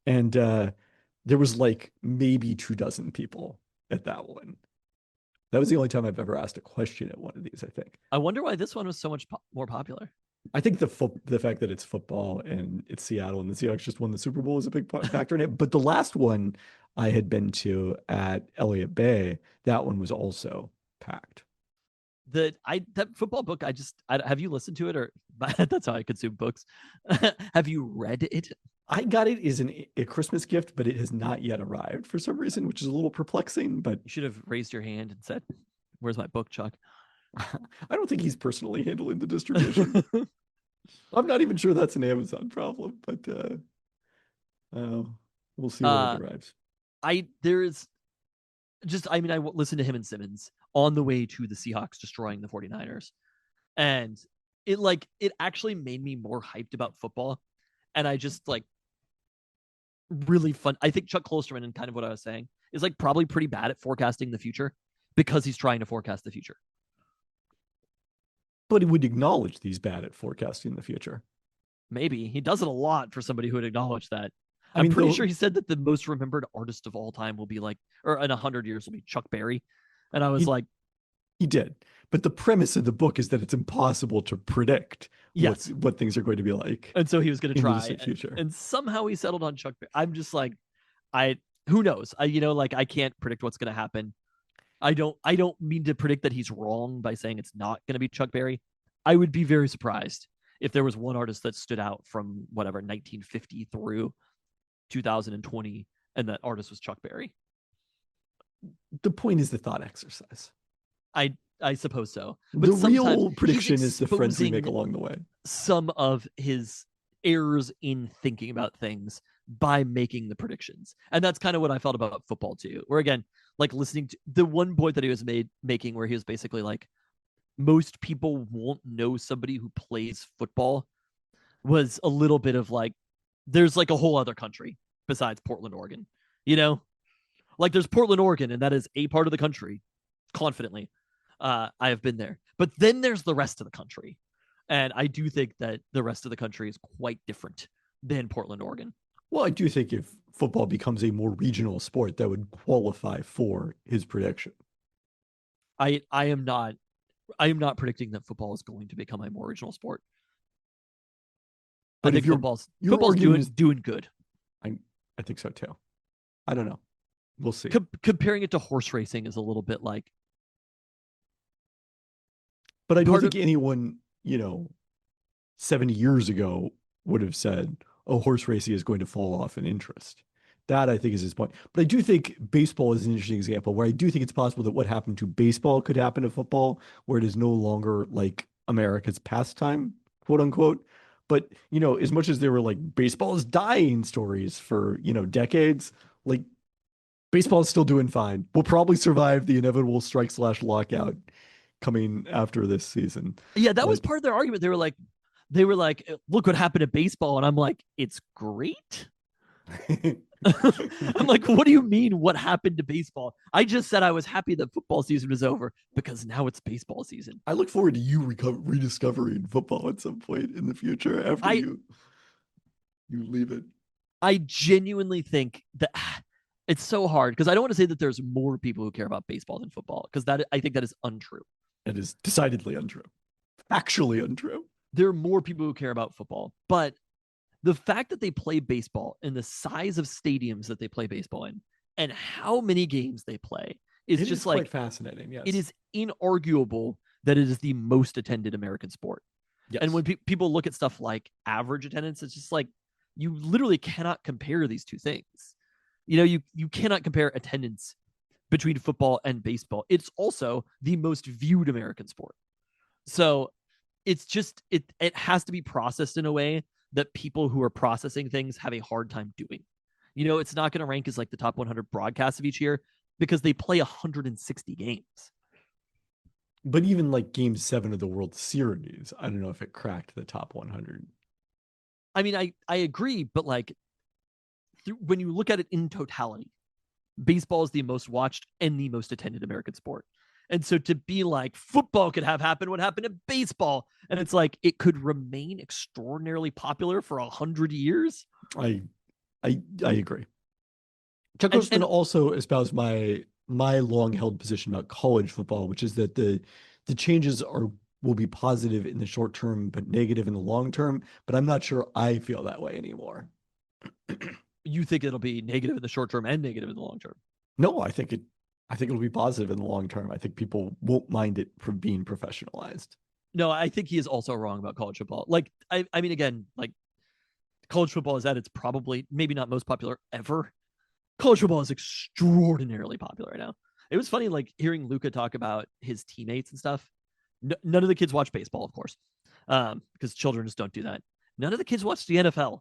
And there was like maybe 24 people at that one. That was the only time I've ever asked a question at one of these, I think. I wonder why this one was so much more popular. I think the fact that it's football and it's Seattle and the Seahawks just won the Super Bowl is a big factor in it. But the last one I had been to at Elliott Bay, that one was also packed. That football book, have you listened to it, or that's how I consume books? Have you read it? I got it as a Christmas gift, but it has not yet arrived for some reason, which is a little perplexing. But You should have raised your hand and said, "Where's my book, Chuck?" I don't think he's personally handling the distribution. I'm not even sure that's an Amazon problem, but we'll see when it arrives. I listened to him and Simmons on the way to the Seahawks destroying the 49ers. And it actually made me more hyped about football. And I just really fun. I think Chuck Klosterman, and kind of what I was saying, is probably pretty bad at forecasting the future because he's trying to forecast the future. But he would acknowledge he's bad at forecasting the future. Maybe. He does it a lot for somebody who would acknowledge that. I'm pretty sure he said that the most remembered artist of all time will be or in 100 years will be Chuck Berry. And I was he did. But the premise of the book is that it's impossible to predict what things are going to be like. And so he was going to try. Future. And somehow he settled on Chuck Berry. I'm just who knows? I can't predict what's going to happen. I don't mean to predict that he's wrong by saying it's not going to be Chuck Berry. I would be very surprised if there was one artist that stood out from 1950 through 2020, and that artist was Chuck Berry. The point is the thought exercise. I suppose so. But the real prediction is the friends we make along the way. Some of his errors in thinking about things by making the predictions. And that's kind of what I felt about football too. Where again, listening to the one point that he was making where he was basically most people won't know somebody who plays football, was a little bit of there's a whole other country besides Portland, Oregon. There's Portland, Oregon, and that is a part of the country, confidently. I have been there. But then there's the rest of the country. And I do think that the rest of the country is quite different than Portland, Oregon. Well, I do think if football becomes a more regional sport, that would qualify for his prediction. I am not predicting that football is going to become a more regional sport. But I think football's doing good. I think so too. I don't know. We'll see. Comparing it to horse racing is a little bit but I don't think anyone, 70 years ago would have said, oh, horse racing is going to fall off in interest. That, I think, is his point. But I do think baseball is an interesting example where I do think it's possible that what happened to baseball could happen to football, where it is no longer America's pastime, quote unquote. But, as much as there were baseball is dying stories for, decades, baseball is still doing fine. We'll probably survive the inevitable strike/lockout coming after this season. Yeah, that was part of their argument. They were like, look what happened to baseball. And I'm like, it's great. I'm like, what do you mean what happened to baseball? I just said I was happy that football season was over because now it's baseball season. I look forward to you rediscovering football at some point in the future after you leave it. I genuinely think that it's so hard because I don't want to say that there's more people who care about baseball than football because I think that is untrue. It is decidedly untrue. Actually untrue. There are more people who care about football, but the fact that they play baseball and the size of stadiums that they play baseball in and how many games they play is It just is like quite fascinating. Yes. it is inarguable that it is the most attended American sport. Yes. And when people look at stuff like average attendance, it's just like you literally cannot compare these two things. You cannot compare attendance between football and baseball. It's also the most viewed American sport. So it's just it has to be processed in a way that people who are processing things have a hard time doing. It's not going to rank as like the top 100 broadcasts of each year because they play 160 games. But even like Game 7 of the World Series, I don't know if it cracked the top 100. I mean, I agree, but like when you look at it in totality, baseball is the most watched and the most attended American sport. And so to be like football could have happened what happened to baseball, and it's like it could remain extraordinarily popular for 100 years. I agree. Chuck Klosterman also espoused my long held position about college football, which is that the changes will be positive in the short term but negative in the long term. But I'm not sure I feel that way anymore. You think it'll be negative in the short term and negative in the long term? No, I think it'll be positive in the long term. I think people won't mind it from being professionalized. No, I think he is also wrong about college football. Like, I mean, again, like college football is at its probably maybe not most popular ever. College football is extraordinarily popular right now. It was funny, like hearing Luka talk about his teammates and stuff. None of the kids watch baseball, of course, because children just don't do that. None of the kids watch the NFL.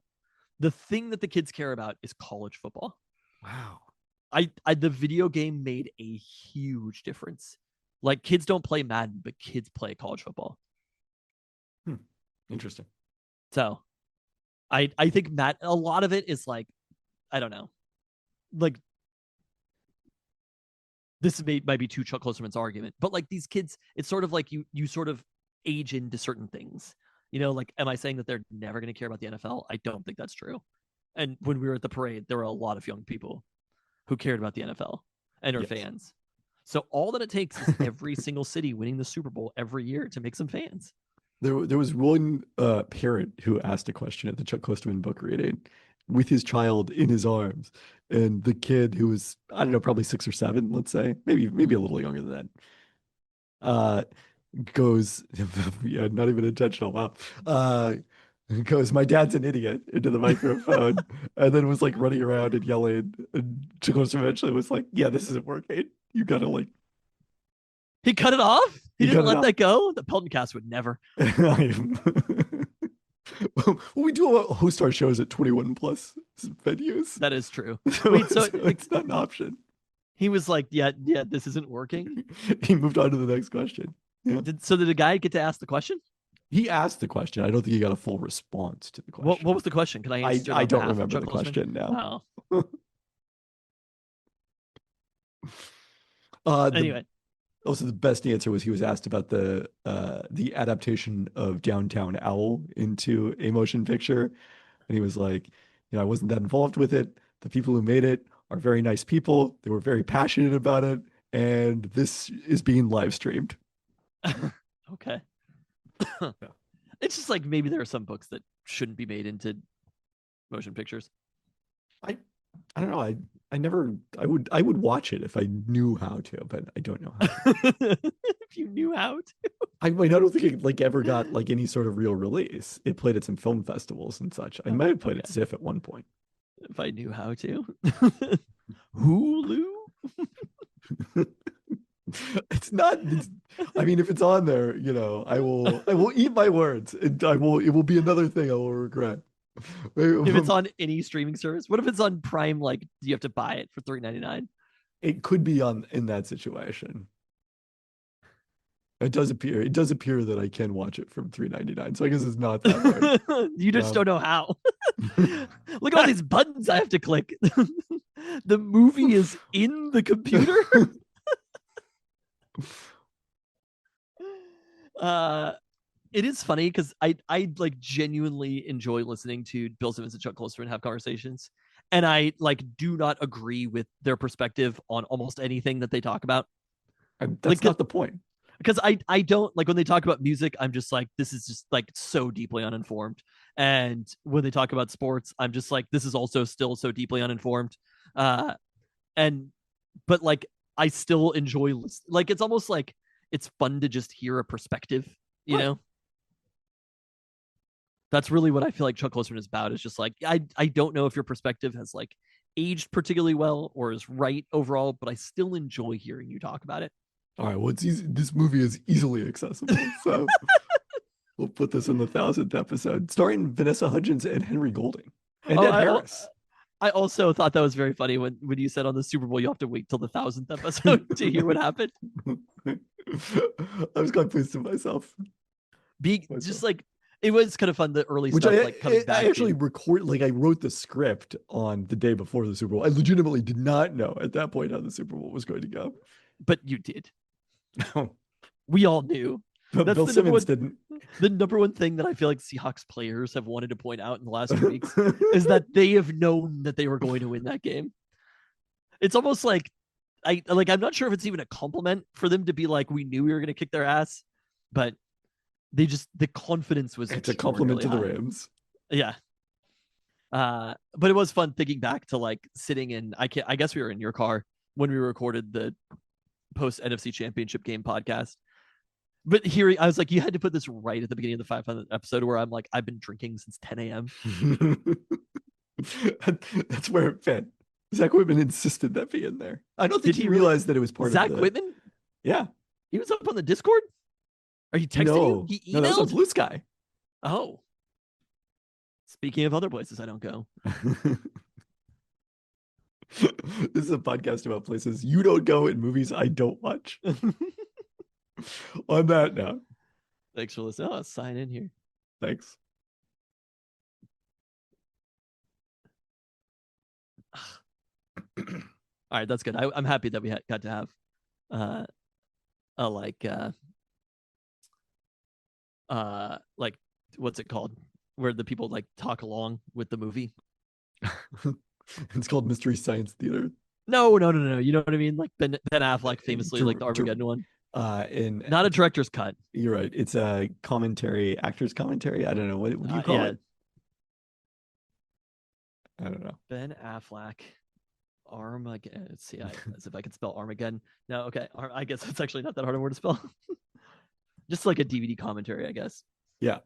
The thing that the kids care about is college football. Wow. The video game made a huge difference. Like kids don't play Madden, but kids play college football. Interesting. So I think a lot of it is like, I don't know. Like this might be too Chuck Klosterman's argument, but like these kids, it's sort of like you sort of age into certain things. Like, am I saying that they're never going to care about the NFL? I don't think that's true. And when we were at the parade, there were a lot of young people who cared about the NFL and are fans. So all that it takes is every single city winning the Super Bowl every year to make some fans. There was one parent who asked a question at the Chuck Klosterman book reading with his child in his arms. And the kid who was, I don't know, probably 6 or 7, let's say, maybe a little younger than that, goes, yeah, not even intentional. Wow. Goes, my dad's an idiot into the microphone, and then was like running around and yelling. And Chikos eventually was like, yeah, this isn't working. You gotta like. He cut it off? He didn't let off. that go? The Peltoncast would never. Well, we do host our shows at 21 plus venues. That is true. So, Wait, so it's not an option. He was like, yeah, this isn't working. He moved on to the next question. Yeah. Did the guy get to ask the question? He asked the question. I don't think he got a full response to the question. What was the question? Can I answer? I don't remember the question now. Oh. Anyway. Also, the best answer was he was asked about the adaptation of Downtown Owl into a motion picture, and he was like, I wasn't that involved with it. The people who made it are very nice people. They were very passionate about it, and this is being live streamed. Okay. It's just like maybe there are some books that shouldn't be made into motion pictures. I don't know. I would watch it if I knew how to, but I don't know how to. If you knew how to. I don't think it like ever got like any sort of real release. It played at some film festivals and such. I might have played at SIFF at one point. If I knew how to. Hulu? It's not. I mean, if it's on there, I will eat my words. It will be another thing I will regret. If it's on any streaming service, what if it's on Prime? Like, do you have to buy it for $3.99? It could be in that situation. It does appear that I can watch it from $3.99. So I guess it's not that hard. You just don't know how. Look at all these buttons I have to click. The movie is in the computer. It is funny because I like genuinely enjoy listening to Bill Simmons and Chuck Klosterman have conversations, and I like do not agree with their perspective on almost anything that they talk about. And Like, that's not the point. because I don't like when they talk about music, I'm just like, this is just like so deeply uninformed. And when they talk about sports, I'm just like, this is also still so deeply uninformed. Uh, and but like I still enjoy like it's almost like it's fun to just hear a perspective, you Right. know. That's really what I feel like Chuck Klosterman is about. Is just like I don't know if your perspective has like aged particularly well or is right overall, but I still enjoy hearing you talk about it. All right, well, it's easy. This movie is easily accessible, so we'll put this in the 1,000th episode, starring Vanessa Hudgens and Henry Golding and Oh, Ed Harris. I also thought that was very funny when you said on the Super Bowl you have to wait till the 1,000th episode to hear what happened. I was quite pleased with myself. Be just like it was kind of fun the early Which stuff like coming back. I actually like I wrote the script on the day before the Super Bowl. I legitimately did not know at that point how the Super Bowl was going to go. But you did. We all knew. But Bill Simmons didn't. The number one thing that I feel like Seahawks players have wanted to point out in the last few weeks is that they have known that they were going to win that game. It's almost like I'm not sure if it's even a compliment for them to be like, we knew we were going to kick their ass, but the confidence was. It's a compliment to the high. Rams. Yeah. But it was fun thinking back to like sitting in. I guess we were in your car when we recorded the post NFC Championship game podcast. But hearing, I was like, you had to put this right at the beginning of the 500th episode where I'm like, I've been drinking since 10 a.m. That's where it fit. Zach Whitman insisted that be in there. I don't think he realized that it was part Zach of Zach Whitman? Yeah. He was up on the Discord? Are you texting you? He emailed? No, that was on Blue Sky. Oh. Speaking of other places I don't go. This is a podcast about places you don't go and movies I don't watch. On that note. Thanks for listening. Oh, sign in here. Thanks. All right, that's good. I'm happy that we got to have like what's it called? Where the people like talk along with the movie. It's called Mystery Science Theater. No. You know what I mean? Like Ben Affleck famously, like the Armageddon one. Not a director's cut. You're right. It's a commentary, actor's commentary. I don't know. What do you call it? I don't know. Ben Affleck, Armageddon. Let's see, as if I could spell Armageddon. No, okay. I guess it's actually not that hard a word to spell. Just like a DVD commentary, I guess. Yeah.